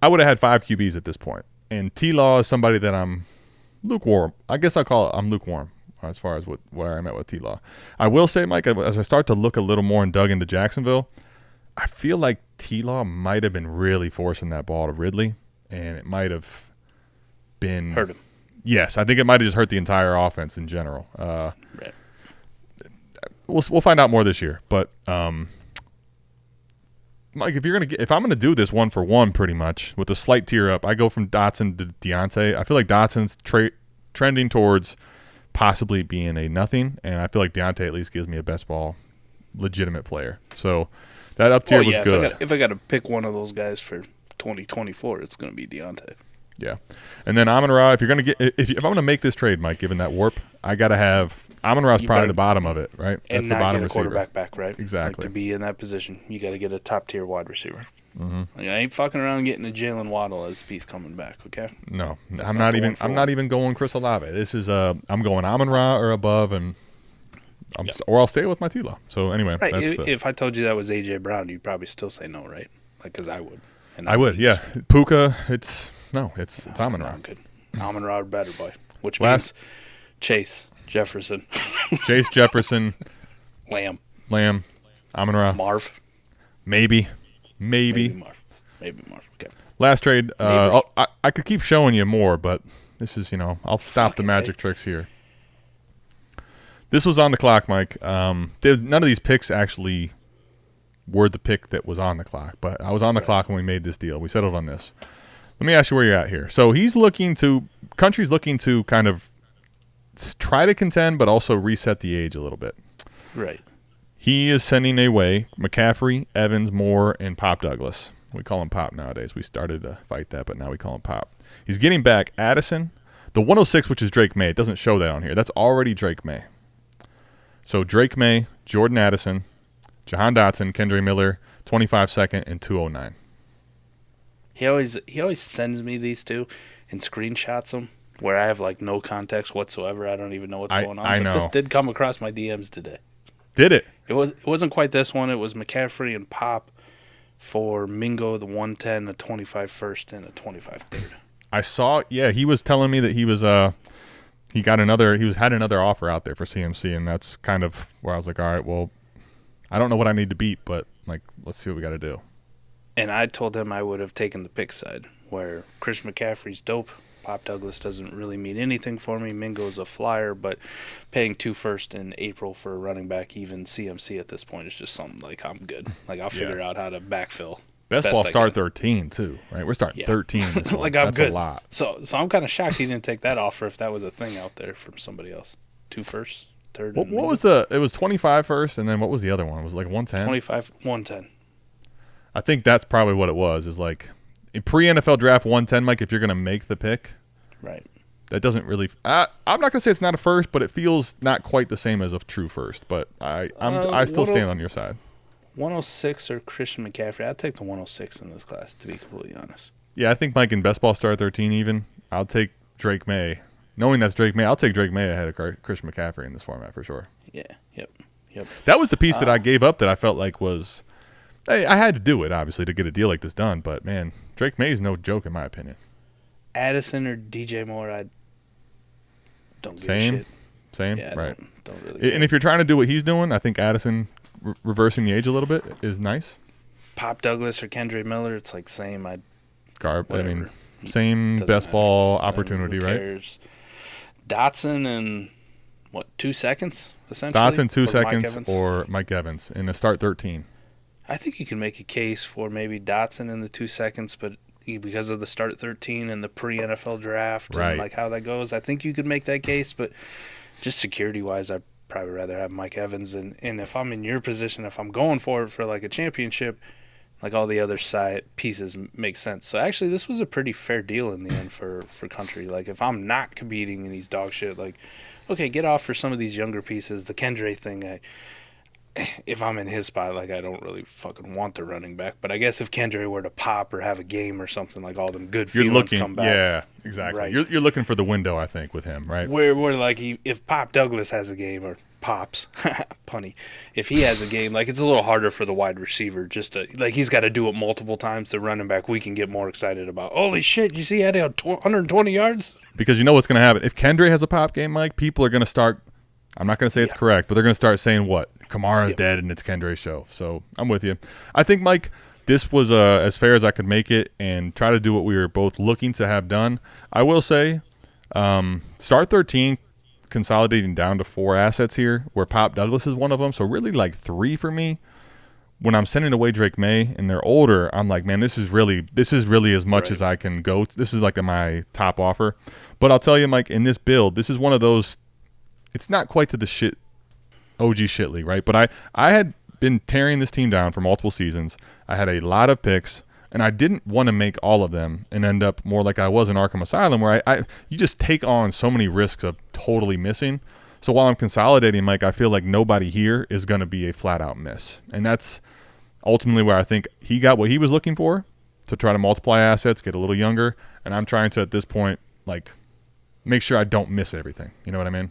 I would have had 5 QBs at this point. And T-Law is somebody that I'm lukewarm. I guess I'm lukewarm as far as where I'm at with T-Law. I will say, Mike, as I start to look a little more and dug into Jacksonville, I feel like T-Law might have been really forcing that ball to Ridley, and it might have been hurt him. Yes, I think it might have just hurt the entire offense in general. Right. We'll find out more this year, but Mike, if I'm gonna do this 1-for-1 pretty much with a slight tier up, I go from Dotson to Deontay. I feel like Dotson's trending towards possibly being a nothing, and I feel like Deontay at least gives me a best ball legitimate player. So that up tier was good. If I got to pick one of those guys for 2024, it's going to be Deontay. Yeah, and then Amon-Ra. If I'm going to make this trade, Mike, given that warp, I got to have Amon-Ra's probably the bottom of it, right? And that's the bottom get a receiver. Quarterback back, right? Exactly. Like to be in that position, you got to get a top tier wide receiver. Mm-hmm. Like, I ain't fucking around getting a Jaylen Waddle as a piece coming back. Okay. No, I'm not even going Chris Olave. This is I'm going Amon-Ra or above, and or I'll stay with my T-Law. So anyway, right. If I told you that was AJ Brown, you'd probably still say no, right? Like, because I would. And I would, yeah. Puka, it's Amon-Ra. I'm good. Amon-Ra or better, boy. Which means Chase Jefferson, Lamb, Amon-Ra, Marv, maybe Marv. Okay. Last trade. I could keep showing you more, but this is I'll stop the magic tricks here. This was on the clock, Mike. None of these picks actually were the pick that was on the clock, but I was on the clock when we made this deal. We settled on this. Let me ask you where you're at here. So Country's looking to kind of try to contend, but also reset the age a little bit. Right. He is sending away McCaffrey, Evans, Moore, and Pop Douglas. We call him Pop nowadays. We started to fight that, but now we call him Pop. He's getting back Addison. The 106, which is Drake May. It doesn't show that on here. That's already Drake May. So Drake May, Jordan Addison, Jahan Dotson, Kendre Miller, 25 second, and 209. He always sends me these two and screenshots them where I have like no context whatsoever. I don't even know what's going on. I know. This did come across my DMs today. Did it? It wasn't quite this one. It was McCaffrey and Pop for Mingo, the 110, a 25 first, and a 25 third. I saw. Yeah, he was telling me that he was had another offer out there for CMC, and that's kind of where I was like, all right, well, I don't know what I need to beat, but like, let's see what we got to do. And I told him I would have taken the pick side, where Chris McCaffrey's dope. Pop Douglas doesn't really mean anything for me. Mingo's a flyer, but paying 2 first in April for a running back, even CMC at this point, is just something like I'm good. Like I'll figure out how to backfill. Best ball start 13 too, right? We're starting 13. Like I'm That's good. A lot. So I'm kind of shocked he didn't take that offer if that was a thing out there from somebody else. 2 firsts, third. What was it was 25 first, and then what was the other one? Was it like 110? 25, 110. I think that's probably what it was. Is like in pre-NFL draft 110, Mike. If you're gonna make the pick, right? That doesn't really. I'm not gonna say it's not a first, but it feels not quite the same as a true first. But I still stand on your side. 106 or Christian McCaffrey. I'd take the 106 in this class, to be completely honest. Yeah, I think Mike in best ball start 13 even. I'll take Drake May. Knowing that's Drake May, I'll take Drake May ahead of Christian McCaffrey in this format for sure. Yeah. Yep. That was the piece that I gave up that I felt like was. I had to do it, obviously, to get a deal like this done. But, man, Drake May is no joke, in my opinion. Addison or DJ Moore, I don't give a shit. Same, yeah, right. Don't really care. And if you're trying to do what he's doing, I think Addison reversing the age a little bit is nice. Pop Douglas or Kendre Miller, it's like same. Whatever. I mean, same best ball opportunity, right? Dotson in, 2 seconds, essentially? Dotson 2 seconds or Mike Evans in the start 13. I think you can make a case for maybe Dotson in the 2 seconds, but because of the start 13 and the pre-NFL draft and like how that goes, I think you could make that case. But just security-wise, I'd probably rather have Mike Evans. And if I'm in your position, if I'm going for it for like a championship, like all the other side pieces make sense. So actually, this was a pretty fair deal in the end for Country. Like if I'm not competing in these dog shit, like okay, get off for some of these younger pieces. The Kendre thing, if I'm in his spot, like I don't really fucking want the running back. But I guess if Kendre were to pop or have a game or something, like all them good feelings come back. Yeah, exactly. Right. You're looking for the window, I think, with him, right? Where like if Pop Douglas has a game or Pops, punny, if he has a game, like it's a little harder for the wide receiver just to, like he's got to do it multiple times. The running back, we can get more excited about. Holy shit, you see he had 120 yards? Because you know what's going to happen. If Kendre has a pop game, Mike, people are going to start, I'm not going to say it's correct, but they're going to start saying what? Kamara's dead and it's Kendre's show. So I'm with you. I think, Mike, this was as fair as I could make it and try to do what we were both looking to have done. I will say, start 13, consolidating down to 4 assets here, where Pop Douglas is one of them. So really like 3 for me when I'm sending away Drake May and they're older, I'm like, man, this is really as much as I can go. This is like my top offer. But I'll tell you, Mike, in this build, this is one of those. It's not quite to the shit OG shit league, right? But I had been tearing this team down for multiple seasons. I had a lot of picks, and I didn't want to make all of them and end up more like I was in Arkham Asylum, where you just take on so many risks of totally missing. So while I'm consolidating, Mike, I feel like nobody here is going to be a flat-out miss. And that's ultimately where I think he got what he was looking for, to try to multiply assets, get a little younger. And I'm trying to, at this point, like, make sure I don't miss everything. You know what I mean?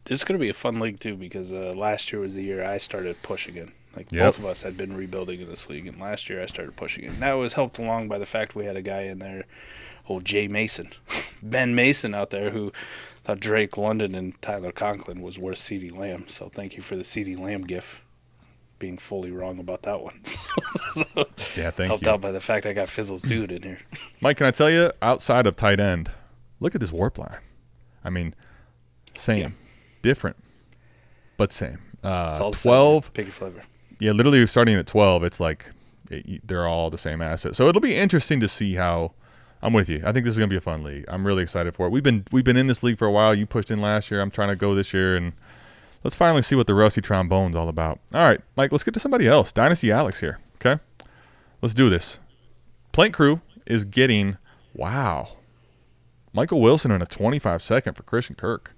This is going to be a fun league, too, because last year was the year I started Push again. Like, both of us had been rebuilding in this league, and last year I started pushing it. And that was helped along by the fact we had a guy in there, old Jay Mason, Ben Mason out there, who thought Drake London and Tyler Conklin was worth CeeDee Lamb. So thank you for the CeeDee Lamb gif. Being fully wrong about that one. So, yeah, thank helped you. out by the fact I got Fizzle's dude in here. Mike, can I tell you, outside of tight end, look at this warp line. I mean, same, different, but same. It's all 12. Pick your flavor. Yeah, literally starting at 12, it's like they're all the same asset. So it'll be interesting to see how. I'm with you. I think this is going to be a fun league. I'm really excited for it. We've been in this league for a while. You pushed in last year. I'm trying to go this year, and let's finally see what the rusty trombone's all about. All right, Mike, let's get to somebody else. Dynasty Alex here, okay? Let's do this. Plank Crew is getting, Michael Wilson in a 25-second for Christian Kirk.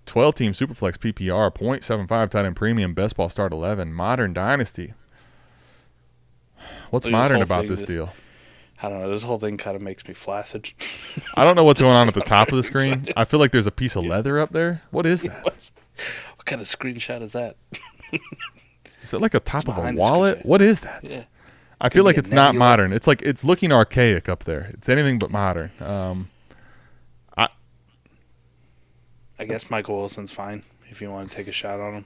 12-team Superflex PPR, 0.75 tight end premium, best ball start 11, modern dynasty. What's modern about this deal? I don't know. This whole thing kind of makes me flaccid. I don't know what's going on at the top of the screen. I feel like there's a piece of leather up there. What is that? What kind of screenshot is that? Is it like a top of a behind the wallet? screenshot. What is that? Yeah. I feel like be a it's not nebula. modern. It's like it's looking archaic up there. It's anything but modern. I guess Michael Wilson's fine if you want to take a shot on him.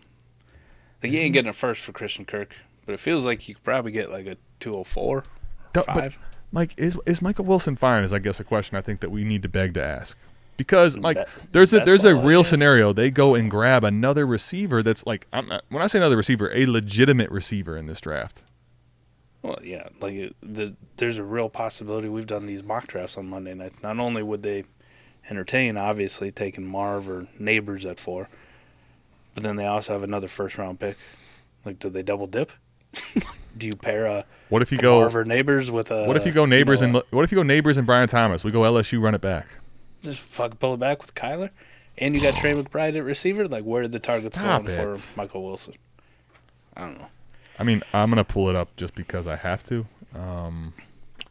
Like, you ain't getting a first for Christian Kirk, but it feels like you could probably get like a 204 or 5. But Mike, is Michael Wilson fine? Is I guess a question I think that we need to beg to ask. Because Mike, there's a best ball, I real guess. scenario. They go and grab another receiver that's like, when I say another receiver, a legitimate receiver in this draft. Well, yeah, like there's a real possibility. We've done these mock drafts on Monday nights. Not only would they entertain, obviously, taking Marv or Neighbors at 4, but then they also have another first-round pick. Like, do they double dip? Do you pair a What if you go Marv or Neighbors with a? What if you go Neighbors and what if you go Neighbors and Brian Thomas? We go LSU, run it back. just fucking pull it back with Kyler, and you got Trey McBride at receiver? Like, where are the targets Stop going it. for Michael Wilson? I don't know. I mean, I'm gonna pull it up just because I have to.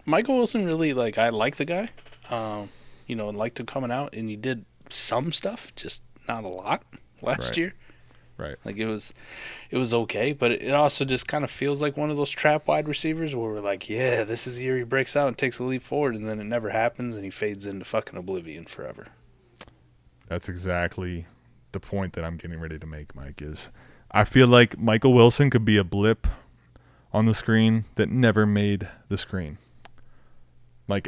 Michael Wilson really, like, I like the guy. And liked him coming out, and he did some stuff, just not a lot last Right. year. Right. Like, it was okay, but it also just kind of feels like one of those trap wide receivers where we're like, yeah, this is the year he breaks out and takes a leap forward, and then it never happens, and he fades into fucking oblivion forever. That's exactly the point that I'm getting ready to make, Mike, is I feel like Michael Wilson could be a blip on the screen that never made the screen. Like,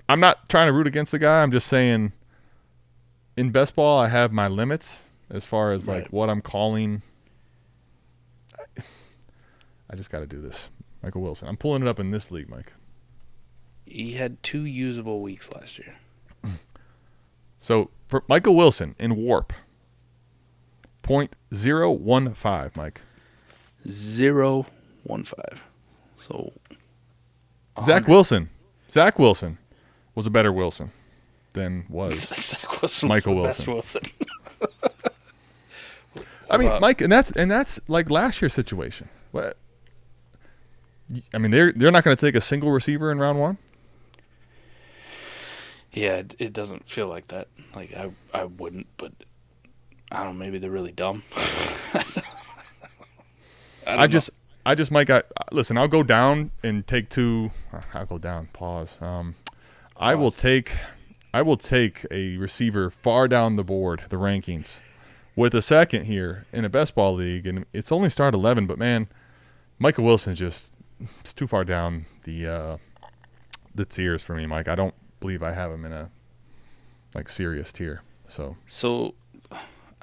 I'm not trying to root against the guy. I'm just saying in best ball, I have my limits as far as, like, Right. what I'm calling. I just got to do this. Michael Wilson. I'm pulling it up in this league, Mike. He had 2 usable weeks last year. So for Michael Wilson in WARP, 0.015, Mike. 0.15. So Zach Wilson was a better Wilson than was Zach Wilson Michael was the Wilson. best Wilson. I mean, Mike, and that's like last year's situation. What? I mean, they're not going to take a single receiver in round 1. Yeah, it doesn't feel like that. Like, I wouldn't, but I don't know, maybe they're really dumb. I just, Mike, listen, I'll go down and take 2. I'll go down. Pause. I will take a receiver far down the board, the rankings, with a second here in a best ball league, and it's only start 11. But man, Michael Wilson it's too far down the tiers for me, Mike. I don't believe I have him in a serious tier. So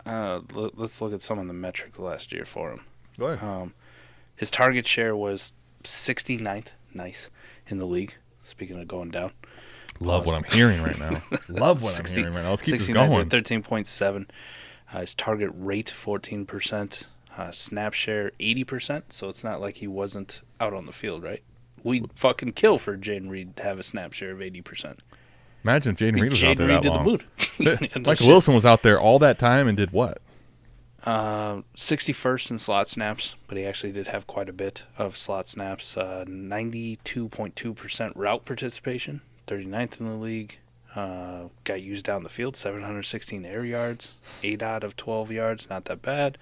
let's look at some of the metrics last year for him. go ahead. His target share was 69th. Nice. In the league. Speaking of going down. Love what I'm hearing right now. Love what I'm hearing right now. Let's keep this going. 13.7. His target rate, 14%. Snap share, 80%. So it's not like he wasn't out on the field, right? We'd fucking kill for Jaden Reed to have a snap share of 80%. Imagine if Jaden Reed was out there that long. The mood. Michael Wilson was out there all that time and did what? 61st in slot snaps, but he actually did have quite a bit of slot snaps. 92.2% route participation, 39th in the league. Got used down the field, 716 air yards, 8 out of 12 yards, not that bad.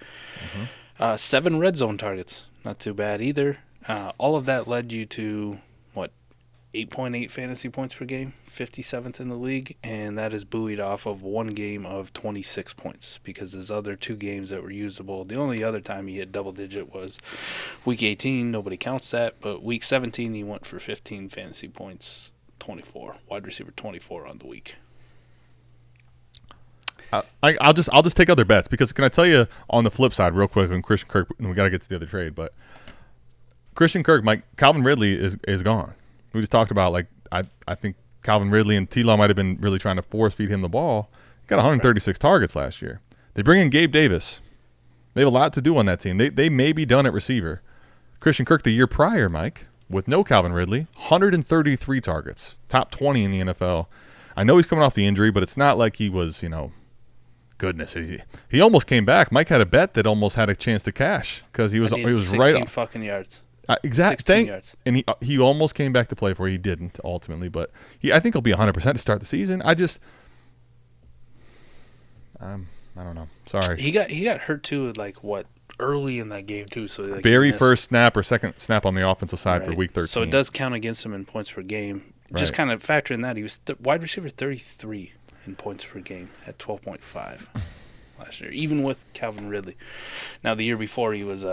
7 red zone targets, not too bad either. All of that led you to, 8.8 fantasy points per game, 57th in the league, and that is buoyed off of one game of 26 points because his other 2 games that were usable, the only other time he hit double-digit was Week 18. Nobody counts that, but Week 17 he went for 15 fantasy points, 24. Wide receiver 24 on the week. I'll just take other bets because can I tell you on the flip side real quick on Christian Kirk, and we got to get to the other trade, but Christian Kirk, Calvin Ridley is gone. We just talked about, I think Calvin Ridley and T-Law might have been really trying to force feed him the ball. He got 136 targets last year. They bring in Gabe Davis. They have a lot to do on that team. They may be done at receiver. Christian Kirk the year prior, Mike, with no Calvin Ridley, 133 targets, top 20 in the NFL. I know he's coming off the injury, but it's not like he was, goodness. He almost came back. Mike had a bet that almost had a chance to cash because he was right 16 fucking yards. Exactly. And he almost came back to play for. He didn't ultimately, but I think he'll be 100% to start the season. I don't know. Sorry. He got hurt too, early in that game too. So very first snap or second snap on the offensive side for Week 13. So it does count against him in points per game. Right. Just kind of factor in that he was wide receiver 33 in points per game at 12.5 last year, even with Calvin Ridley. Now the year before he was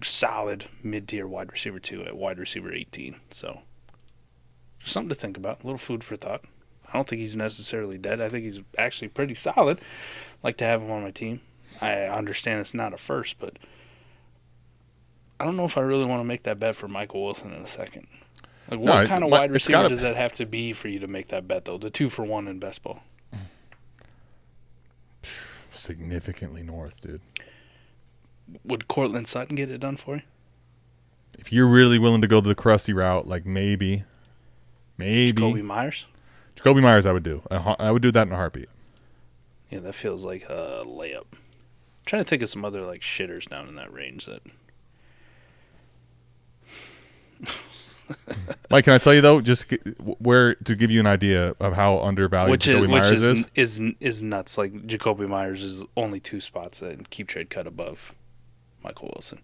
solid mid-tier wide receiver 2 at wide receiver 18. So just something to think about. A little food for thought. I don't think he's necessarily dead. I think he's actually pretty solid. Like to have him on my team. I understand it's not a first, but I don't know if I really want to make that bet for Michael Wilson in a second. What kind of wide receiver does that have to be for you to make that bet, though? The 2-for-1 in best ball. Significantly north, dude. Would Cortland Sutton get it done for you? If you're really willing to go the crusty route, maybe. Jacoby Myers? Jacoby Myers I would do. I would do that in a heartbeat. Yeah, that feels like a layup. I'm trying to think of some other shitters down in that range that... Mike, can I tell you though, just where to give you an idea of how undervalued Jacoby Myers is nuts. Jacoby Myers is only 2 spots and keep trade cut above Michael Wilson.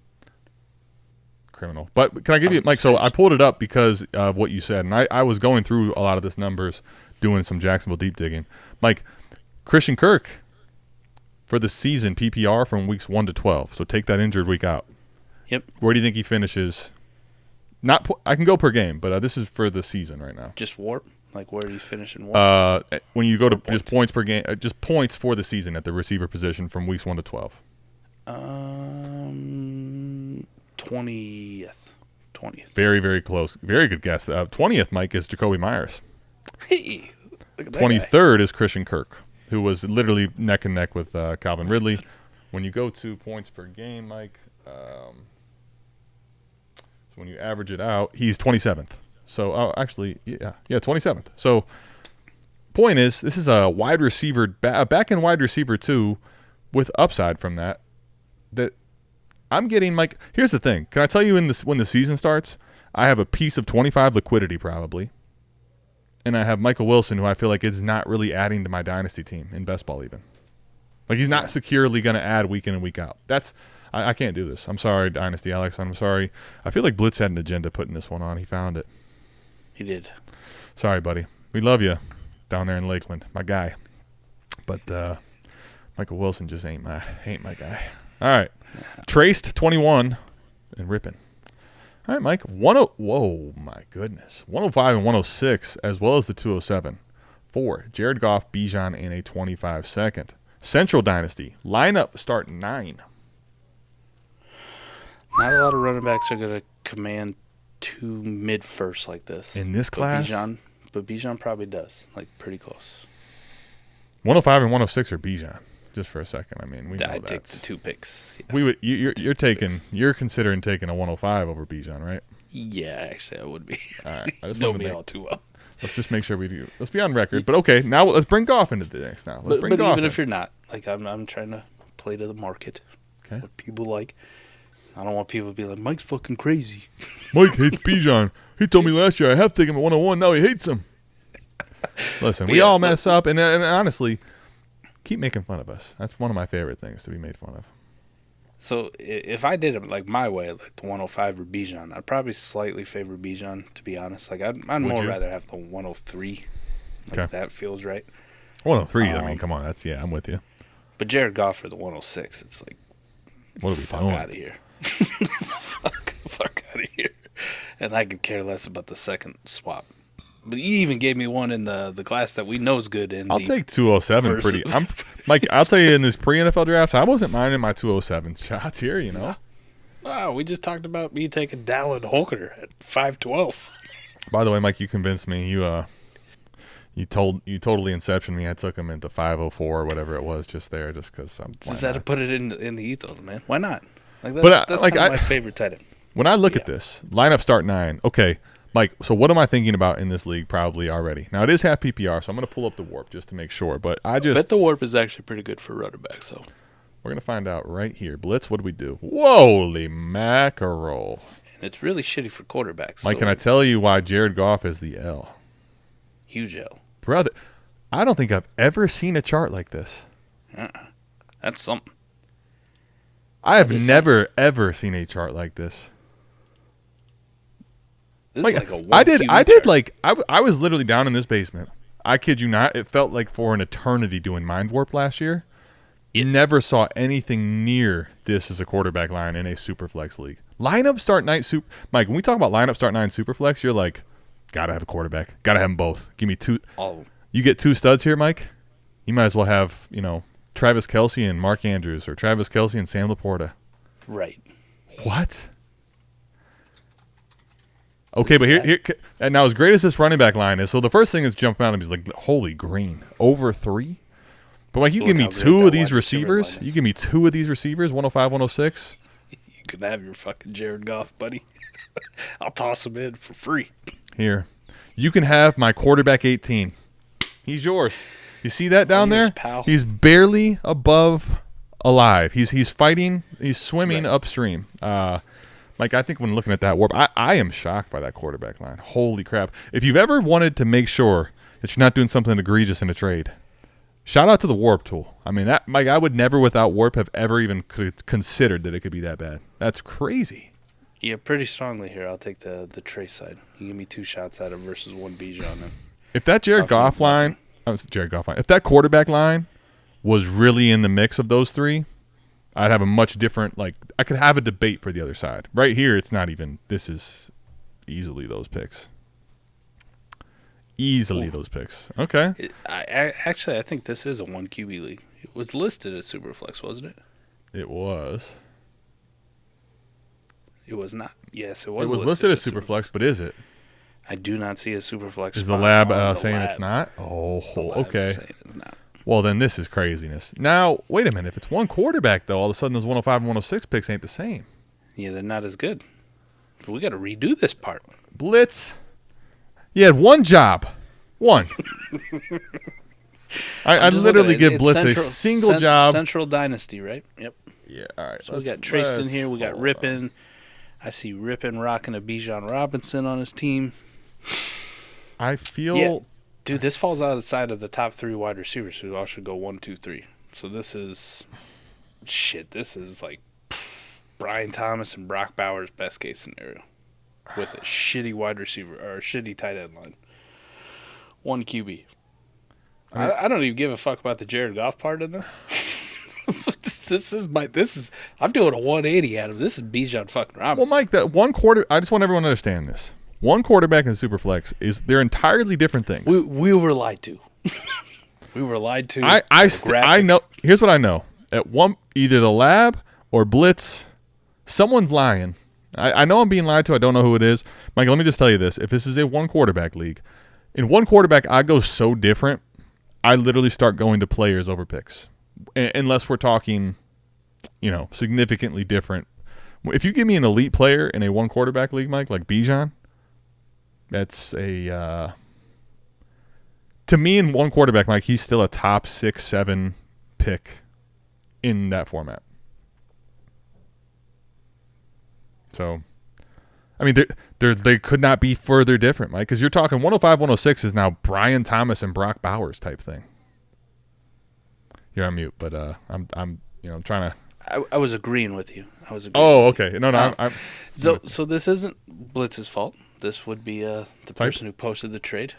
Criminal. But can I give you, Mike? So I pulled it up because of what you said, and I was going through a lot of this numbers, doing some Jacksonville deep digging. Mike, Christian Kirk for the season PPR from weeks 1 to 12. So take that injured week out. Yep. Where do you think he finishes? I can go per game, but this is for the season right now. Just warp? Where do you finish in warp? When you go to just points per game, just points for the season at the receiver position from weeks 1 to 12. 20th. Very, very close. Very good guess. 20th, Mike, is Jacoby Myers. Hey, look at that 23rd is Christian Kirk, who was literally neck and neck with Calvin Ridley. When you go to points per game, Mike, so when you average it out, he's 27th. So, 27th. So, point is, this is a wide receiver, back-end wide receiver 2 with upside from that I'm getting, Mike. Here's the thing. Can I tell you when the season starts, I have a piece of 25 liquidity probably, and I have Michael Wilson, who I feel like is not really adding to my dynasty team in best ball even. He's not securely going to add week in and week out. I can't do this. I'm sorry, Dynasty Alex. I'm sorry. I feel like Blitz had an agenda putting this one on. He found it. He did. Sorry, buddy. We love you down there in Lakeland, my guy. But Michael Wilson just ain't my guy. All right. Traced 21 and ripping. All right, Mike. Whoa, my goodness. 105 and 106 as well as the 207 for Jared Goff, Bijan, and a 25-second. Central Dynasty. Lineup start 9. Not a lot of running backs are going to command 2 mid-first like this. In this class? But Bijan probably does, like pretty close. 105 and 106 are Bijan. Just for a second, I mean, we know I'd take that's... the 2 picks. Yeah. We would. You're considering taking a 105 over Bijan, right? Yeah, actually, I would be. All right. I just know wanted to me all too well. Let's just make sure we do. Let's be on record. But okay, now let's bring Goff into the mix. Now let's bring but Goff even in. if you're not, like, I'm trying to play to the market. Okay. What people like. I don't want people to be like, Mike's fucking crazy. Mike hates Bijan. He told me last year I have to take him at 101. Now he hates him. Listen, we all mess up, and honestly, keep making fun of us. That's one of my favorite things, to be made fun of. So if I did it like my way, like the 105 or Bijan, I'd probably slightly favor Bijan, to be honest. Like I'd more rather have the 103. Like Okay. that feels right. 103. I mean, come on. I'm with you. But Jared Goff for the 106, it's like, What are we fuck doing? out of here. fuck out of here. And I could care less about the second swap. But you even gave me one in the class that we know is good. I'll take 207 pretty. Mike, I'll tell you, in this pre-NFL drafts, I wasn't minding my 207 shots here, you know. Wow, we just talked about me taking Dallin Holker at 5'12". By the way, Mike, you convinced me. You totally inceptioned me. I took him into 504 or whatever it was just because I'm. Just had to put it in the ethos, man. Why not? Like that's like, my favorite tight end. When I look at this lineup, start 9. Okay, Mike. So what am I thinking about in this league? Probably already. Now it is half PPR, so I'm going to pull up the warp just to make sure. But I bet the warp is actually pretty good for running back. So we're going to find out right here. Blitz. What do we do? Holy mackerel! And it's really shitty for quarterbacks. Mike, can I tell you why Jared Goff is the L? Huge L. Brother, I don't think I've ever seen a chart like this. That's something. I have never, ever seen a chart like this. This like, is like a I did like, I was literally down in this basement. I kid you not. It felt like for an eternity doing Mind Warp last year. You never saw anything near this as a quarterback line in a Superflex league. Lineup start 9 Mike, when we talk about lineup start 9 Superflex, you're like, gotta have a quarterback. Gotta have them both. Give me 2. All of them. You get 2 studs here, Mike. You might as well have, Travis Kelce and Mark Andrews, or Travis Kelce and Sam Laporta. Right. What? Okay, but here, and now as great as this running back line is, so the first thing that's jumping out at me is like, holy green, over 3. But like, you give me 2 of these receivers. You give me 2 of these receivers, 105, 106. You can have your fucking Jared Goff, buddy. I'll toss him in for free. Here, you can have my quarterback 18. He's yours. You see that down there? Pal. He's barely above alive. He's fighting. He's swimming upstream. Mike, I think when looking at that warp, I am shocked by that quarterback line. Holy crap. If you've ever wanted to make sure that you're not doing something egregious in a trade, shout out to the warp tool. I mean, that Mike, I would never without warp have ever even considered that it could be that bad. That's crazy. Yeah, pretty strongly here. I'll take the Trace side. You give me 2 shots at him versus 1 Bijan. If that Jared Goff line, if that quarterback line was really in the mix of those 3, I'd have a much different, I could have a debate for the other side. Right here, it's not even, this is easily those picks. Those picks. Okay. I think this is a 1 QB league. It was listed as Superflex, wasn't it? It was. It was not. Yes, it was. It was listed as Superflex, but is it? I do not see a Superflex. Is the lab saying it's not? Oh, okay. Saying it's not. Well, then this is craziness. Now, wait a minute. If it's 1 quarterback, though, all of a sudden those 105 and 106 picks ain't the same. Yeah, they're not as good. So we got to redo this part. Blitz. You had 1 job. 1. I literally give Blitz a single job. Central Dynasty, right? Yep. Yeah, all right. So we got Trace in here. We got Rippin. I see Rippin rocking a Bijan Robinson on his team. I feel... Yeah. Dude, this falls outside of the top 3 wide receivers who all should go 1, 2, 3. So this is... Shit, this is like Brian Thomas and Brock Bowers' best case scenario. With a shitty wide receiver, or a shitty tight end line. 1 QB. I don't even give a fuck about the Jared Goff part in this. I'm doing a 180 at him. This is Bijan fucking Robinson. Well, Mike, that 1 quarter... I just want everyone to understand this. 1 quarterback in Superflex they're entirely different things. We were lied to. We were lied to. I know. Here's what I know. At either the lab or Blitz someone's lying. I know I'm being lied to. I don't know who it is. Mike, let me just tell you this. If this is a one quarterback league, in one quarterback, I go so different. I literally start going to players over picks. Unless we're talking, significantly different. If you give me an elite player in a one quarterback league, Mike, like Bijan, that's to me in one quarterback, Mike, he's still a top 6, 7 pick in that format. So, I mean, they could not be further different, Mike, because you're talking 105, 106 is now Brian Thomas and Brock Bowers type thing. You're on mute, but I'm trying to. I was agreeing with you. Oh, okay. No. So this isn't Blitz's fault. This would be the person who posted the trade.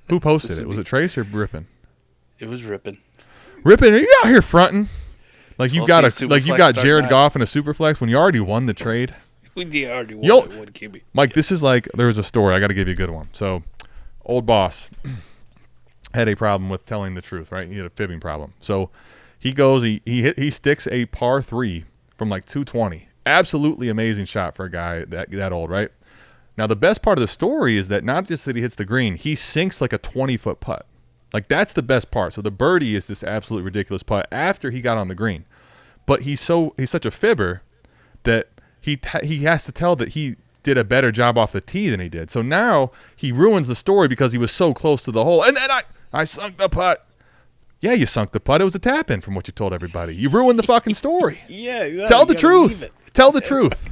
Who posted it? Was it Trace or Rippin? It was Rippin. Rippin, are you out here fronting? Like you got Jared out. Goff in a super flex when you already won the trade. We already won by one QB. Mike, this is like there was a story. I got to give you a good one. So, old boss had a problem with telling the truth. Right, he had a fibbing problem. So he goes, he sticks a par 3 from like 220. Absolutely amazing shot for a guy that old. Right. Now the best part of the story is that not just that he hits the green, he sinks like a 20-foot putt. Like, that's the best part. So the birdie is this absolutely ridiculous putt after he got on the green. But he's such a fibber that he has to tell that he did a better job off the tee than he did. So now he ruins the story because he was so close to the hole. And then I sunk the putt. Yeah, you sunk the putt. It was a tap-in from what you told everybody. You ruined the fucking story. Yeah. Tell the truth. Tell the truth.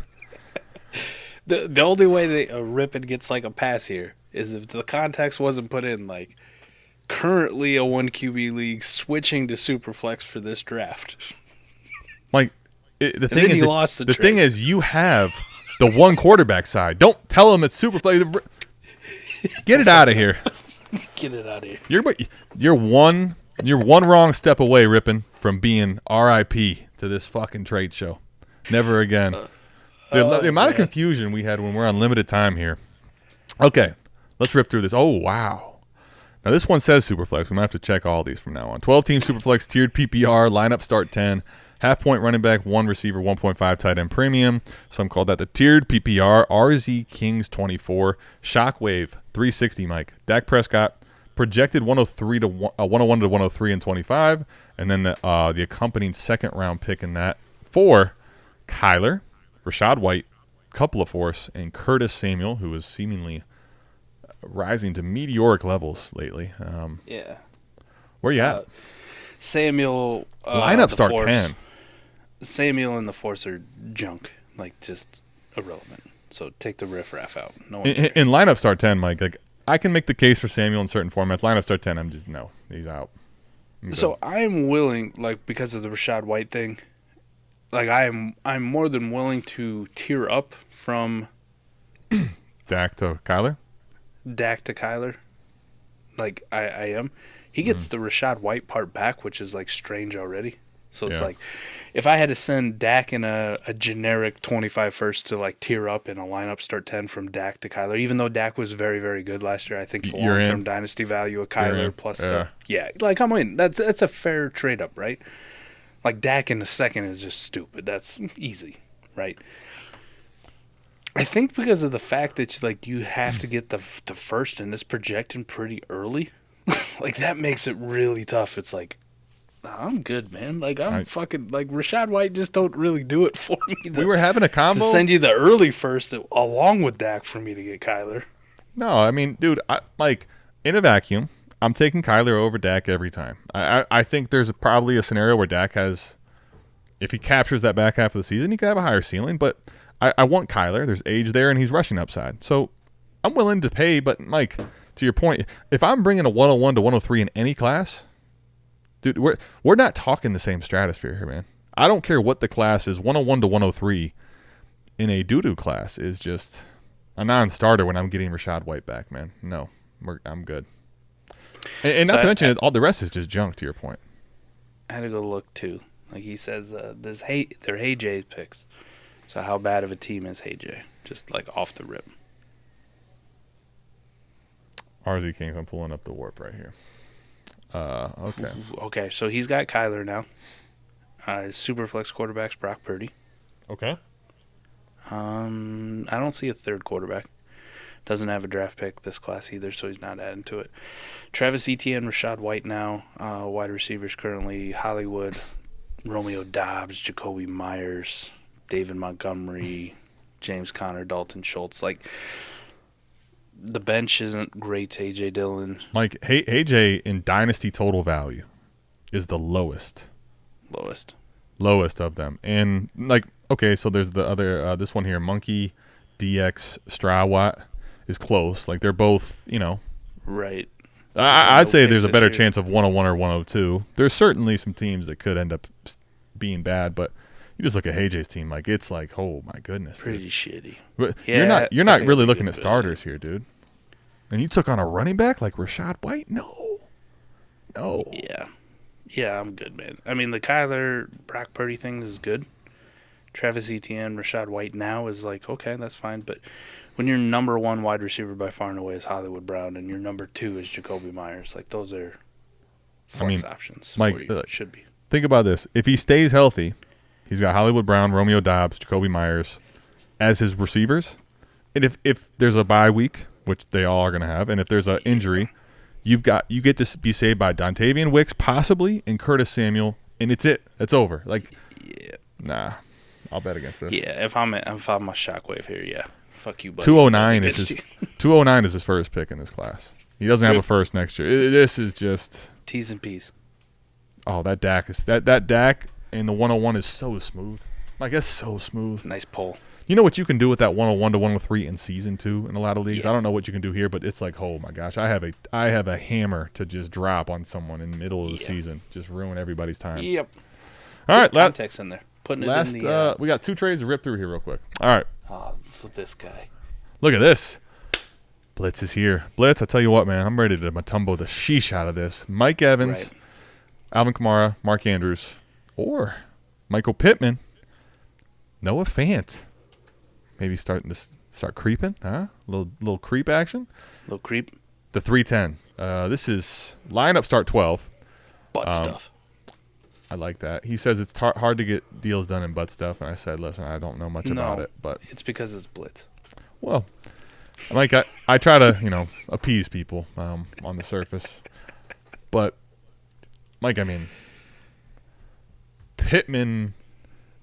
The only way that Rippin gets like a pass here is if the context wasn't put in, like, currently a 1 QB league switching to Superflex for this draft. Like, the thing trade. is, you have the one quarterback side. Don't tell them it's Superflex. Get it out of here. Get it out of here. You're one wrong step away, Rippin, from being RIP to this fucking trade show. Never again. The amount of confusion we had when we're on limited time here. Okay, let's rip through this. Oh, wow. Now, this one says Superflex. We might have to check all these from now on. 12-team Superflex, tiered PPR, lineup start 10, half-point running back, 1 receiver, 1.5 tight end premium. Some call that the tiered PPR. RZ Kings 24, Shockwave 360, Mike. Dak Prescott, projected 101 to 103 and 25, and then the accompanying second-round pick in that for Kyler, Rachaad White, couple of fourths, and Curtis Samuel, who is seemingly rising to meteoric levels lately. Yeah. Where you at? Samuel. Lineup start 10. Samuel and the Force are junk. Like, just irrelevant. So take the riffraff out. No one in lineup start 10, Mike, like, I can make the case for Samuel in certain formats. Lineup start 10, he's out. So I'm willing, like, because of the Rachaad White thing, like, I'm more than willing to tier up from Dak to Kyler. Like, I am. He gets the Rachaad White part back, which is, like, strange already. So it's like, if I had to send Dak in a generic 25 first to, like, tier up in a lineup start 10 from Dak to Kyler, even though Dak was very, very good last year, I think the long-term dynasty value of Kyler plus like, I'm in. That's a fair trade-up, right? Like, Dak in the second is just stupid. That's easy, right? I think because of the fact that you have to get the first and it's projecting pretty early, like, that makes it really tough. It's like, I'm good, man. Like, I'm fucking, like, Rachaad White just don't really do it for me. We were having a combo. To send you the early first along with Dak for me to get Kyler. No, I mean, dude, like, in a vacuum, I'm taking Kyler over Dak every time. I think there's probably a scenario where Dak has, if he captures that back half of the season, he could have a higher ceiling, but I want Kyler. There's age there, and he's rushing upside. So I'm willing to pay, but, Mike, to your point, if I'm bringing a 101 to 103 in any class, dude, we're not talking the same stratosphere here, man. I don't care what the class is. 101 to 103 in a doo-doo class is just a non-starter when I'm getting Rachaad White back, man. No, I'm good. And not to mention, all the rest is just junk, to your point. I had to go look, too. Like he says, they're Hey Jay's picks. So how bad of a team is Hey Jay? Just, like, off the rip. RZ Kings, I'm pulling up the warp right here. Okay. Okay, so he's got Kyler now. His Superflex quarterback's Brock Purdy. Okay. I don't see a third quarterback. Doesn't have a draft pick this class either, so he's not adding to it. Travis Etienne, Rashad White now. Wide receivers currently Hollywood, Romeo Doubs, Jacoby Myers, David Montgomery, James Conner, Dalton Schultz. Like, the bench isn't great. A.J. Dillon. Mike, AJ in Dynasty total value is the lowest of them. And, like, okay, so there's the other, this one here, Monkey DX Strawwatt is close. Like, they're both, you know. Right. I'd say there's a better chance of 101 or 102. There's certainly some teams that could end up being bad, but you just look at AJ's team, like, it's like, oh my goodness, pretty shitty. But Yeah, you're not really okay, looking at but- starters here, dude. And you took on a running back like Rashad White? No. Yeah, I'm good, man. I mean, the Kyler Brock Purdy thing is good. Travis Etienne, Rashad White now is like, okay, that's fine. But when your number one wide receiver by far and away is Hollywood Brown and your number two is Jacoby Myers, like, those are flex options. Mike, for you. It should be. Think about this. If he stays healthy, he's got Hollywood Brown, Romeo Doubs, Jacoby Myers as his receivers. And if there's a bye week, which they all are going to have, and if there's an injury, you get to be saved by Dontavian Wicks possibly and Curtis Samuel, and it's it. It's over. Like, Yeah. nah, I'll bet against this. Yeah, if I'm a shockwave here, yeah. Fuck you, buddy. 209 Against is you. 209 is his first pick in this class. He doesn't have a first next year. This is just T's and P's. oh, that Dak is that Dak and the 101 is so smooth. Like, that's so smooth. Nice pull. You know what you can do with that 101 to 103 in season 2 in a lot of leagues? Yeah. I don't know what you can do here, but it's like, oh my gosh, I have a hammer to just drop on someone in the middle of the season, just ruin everybody's time. Yep. All right, Context in there. Putting it in the. we got 2 trades to rip through here real quick. All right, For this guy. look at this. Blitz is here. Blitz, I tell you what, man, I'm ready to Matumbo the sheesh out of this. Mike Evans, Right. Alvin Kamara, Mark Andrews, or Michael Pittman, Noah Fant. Maybe starting to start creeping, huh? Little creep action. Little creep. The 310. This is lineup start 12. Butt stuff. I like that. He says it's hard to get deals done in butt stuff, and I said, listen, I don't know much about it, but It's because it's blitz. well, Mike, I try to appease people on the surface, but Mike, I mean, Pittman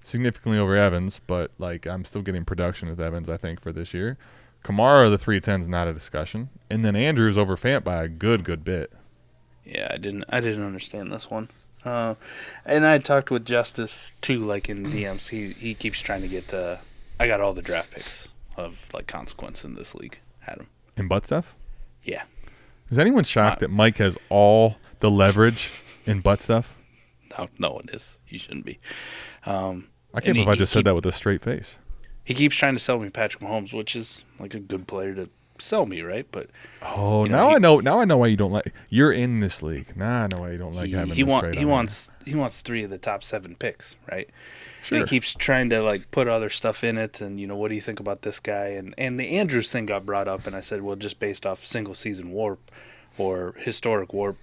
significantly over Evans, but like I'm still getting production with Evans, I think, for this year. Kamara, the 310 is not a discussion, and then Andrews over Fant by a good bit. Yeah, I didn't understand this one. And I talked with Justice too, like in DMs. He keeps trying to get. I got all the draft picks of like consequence in this league. Had him. In butt stuff? Yeah. Is anyone shocked that Mike has all the leverage in butt stuff? No one is. You shouldn't be. I can't believe I just said that with a straight face. He keeps trying to sell me Patrick Mahomes, which is like a good player to sell me, right? But oh, you know, now I know why you don't like. You're in this league. Now I know why you don't like having. he this wants 3 of the top 7 picks, right? Sure. And he keeps trying to like put other stuff in it, and what do you think about this guy? And the Andrews thing got brought up, and I said, well, just based off single season warp or historic warp,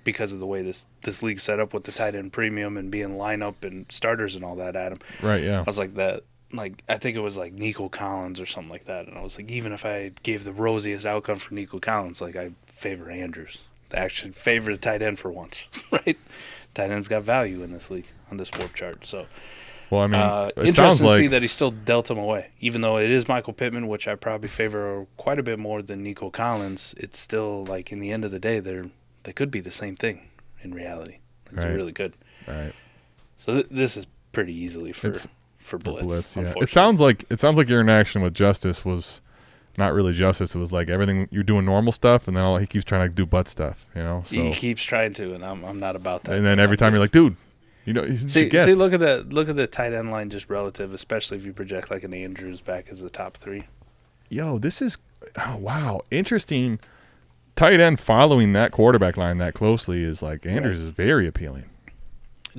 because of the way this league's set up with the tight end premium and being lineup and starters and all that, Adam. Right. Yeah. I was like that. Like, I think it was like Nico Collins or something like that. And I was like, even if I gave the rosiest outcome for Nico Collins, like, I favor Andrews. I actually favor the tight end for once, right? Tight end's got value in this league on this warp chart. So, well, I mean, it sounds interesting to like see that he still dealt him away. Even though it is Michael Pittman, which I probably favor quite a bit more than Nico Collins, it's still, like, in the end of the day, they could be the same thing in reality. They're really good. Right. So this is pretty easily for Blitz. Yeah. It sounds like your interaction with Justice was not really Justice. It was like everything you're doing normal stuff, and then he keeps trying to do butt stuff. So He keeps trying to, and I'm not about that. And then every time you're like, dude, you see, look at the tight end line just relative, especially if you project like an Andrews back as the top 3. Yo, this is wow, interesting. Tight end following that quarterback line that closely is like Andrews is very appealing.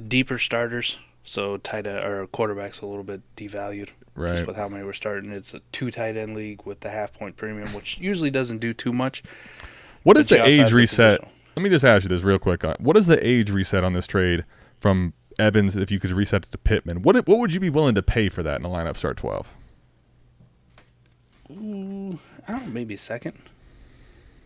Deeper starters, so tight end or quarterbacks a little bit devalued. Right. Just with how many we're starting. It's a 2 tight end league with the half-point premium, which usually doesn't do too much. What is the age reset? Position. Let me just ask you this real quick. What is the age reset on this trade from Evans if you could reset it to Pittman. What would you be willing to pay for that in a lineup start 12? I don't know, maybe a second.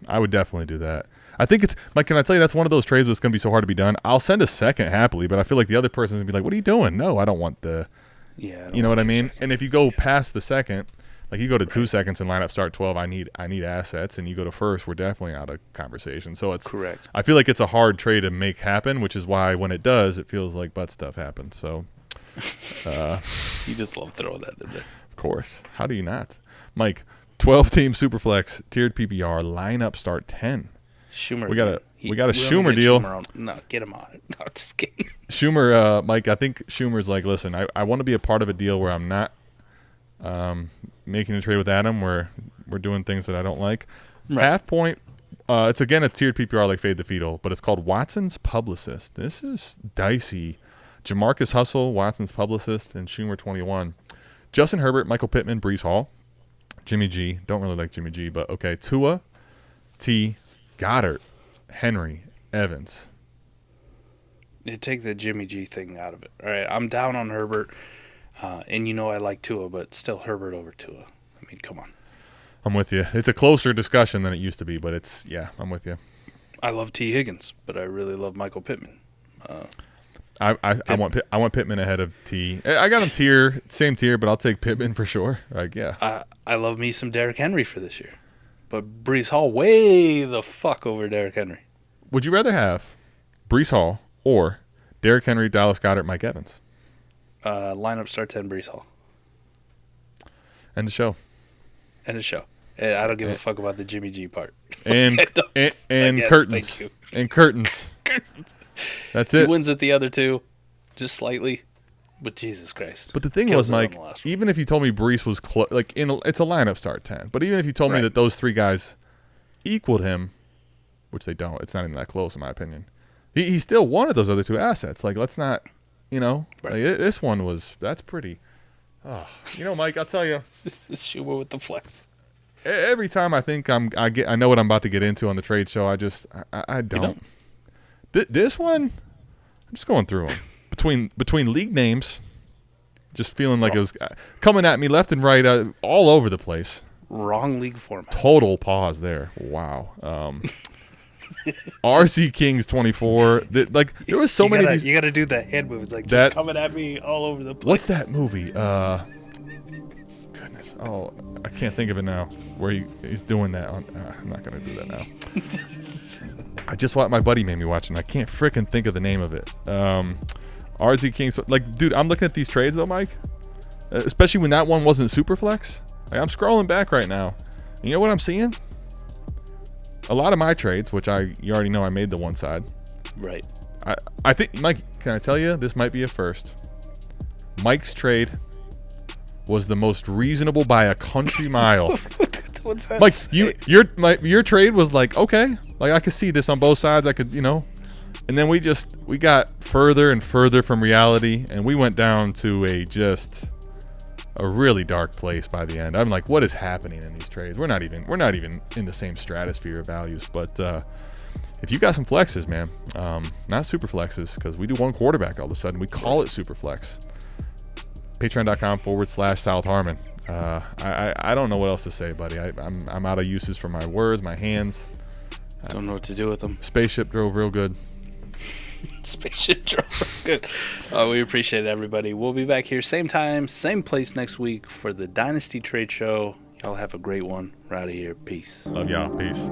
I would definitely do that. I think it's Mike. Can I tell you that's one of those trades that's going to be so hard to be done? I'll send a second happily, but I feel like the other person's going to be like, "What are you doing?" No, I don't want the. Yeah. You know what I mean? Second. And if you go past the second, like you go to 2 seconds in lineup start 12, I need assets, and you go to first, we're definitely out of conversation. So it's correct. I feel like it's a hard trade to make happen, which is why when it does, it feels like butt stuff happens. So. You just love throwing that in there. Of course. How do you not, Mike? 12-team Superflex tiered PPR lineup start 10. Schumer. We got a Schumer deal. No, get him on it. No, just kidding. Schumer, Mike. I think Schumer's like, listen, I want to be a part of a deal where I'm not making a trade with Adam where we're doing things that I don't like. Right. Half point. It's again a tiered PPR like Fade the Fetal, but it's called Watson's Publicist. This is dicey. Jamarcus Hustle, Watson's Publicist, and Schumer 21. Justin Herbert, Michael Pittman, Breece Hall. Jimmy G. Don't really like Jimmy G, but okay. Tua, T, Goddard, Henry, Evans. You take the Jimmy G thing out of it. All right, I'm down on Herbert, and you know I like Tua, but still Herbert over Tua. I mean, come on. I'm with you. It's a closer discussion than it used to be, but I'm with you. I love T. Higgins, but I really love Michael Pittman. I want Pittman ahead of T. I got him same tier, but I'll take Pittman for sure. Like, yeah. I love me some Derrick Henry for this year, but Breece Hall way the fuck over Derrick Henry. Would you rather have Breece Hall or Derrick Henry, Dallas Goedert, Mike Evans? Lineup start 10, Breece Hall. End of show. End of show. I don't give a fuck about the Jimmy G part. And curtains. Thank you. And curtains. That's it. He wins at the other two, just slightly. But Jesus Christ. But the thing was, Mike, even if you told me Breece was it's a lineup start 10. But even if you told me that those three guys equaled him, which they don't, it's not even that close in my opinion. He still wanted those other two assets. Like, let's not, this one that's pretty. Oh, Mike, I'll tell you. Schumer with the flex. Every time I think I know what I'm about to get into on the trade show, I don't. This one, I'm just going through them. Between league names, just feeling like it was coming at me left and right, all over the place. Wrong league format. Total pause there. Wow. RC Kings 24. There was so many of these. You got to do that hand move. It's like just coming at me all over the place. What's that movie? Goodness. Oh, I can't think of it now. Where he's doing that. I'm not going to do that now. I just watched, my buddy made me watch it, and I can't frickin' think of the name of it. RZ King, dude, I'm looking at these trades though, Mike. Especially when that one wasn't Superflex. I'm scrolling back right now. You know what I'm seeing? A lot of my trades, which you already know I made the one side. Right. I think, Mike, can I tell you, this might be a first. Mike's trade was the most reasonable by a country mile. What's that? Mike, your trade was like, okay, like I could see this on both sides. I could, and then we got further and further from reality, and we went down to a really dark place by the end. I'm like, what is happening in these trades? We're not even in the same stratosphere of values. But if you got some flexes, man, not super flexes, because we do one quarterback all of a sudden. We call it super flex. Patreon.com/South Harmon. I don't know what else to say, buddy. I'm out of uses for my words, my hands. I don't know what to do with them. Spaceship drove real good. Spaceship drove real good. We appreciate it, everybody. We'll be back here same time, same place next week for the Dynasty Trade Show. Y'all have a great one. We're out of here. Peace. Love y'all. Peace.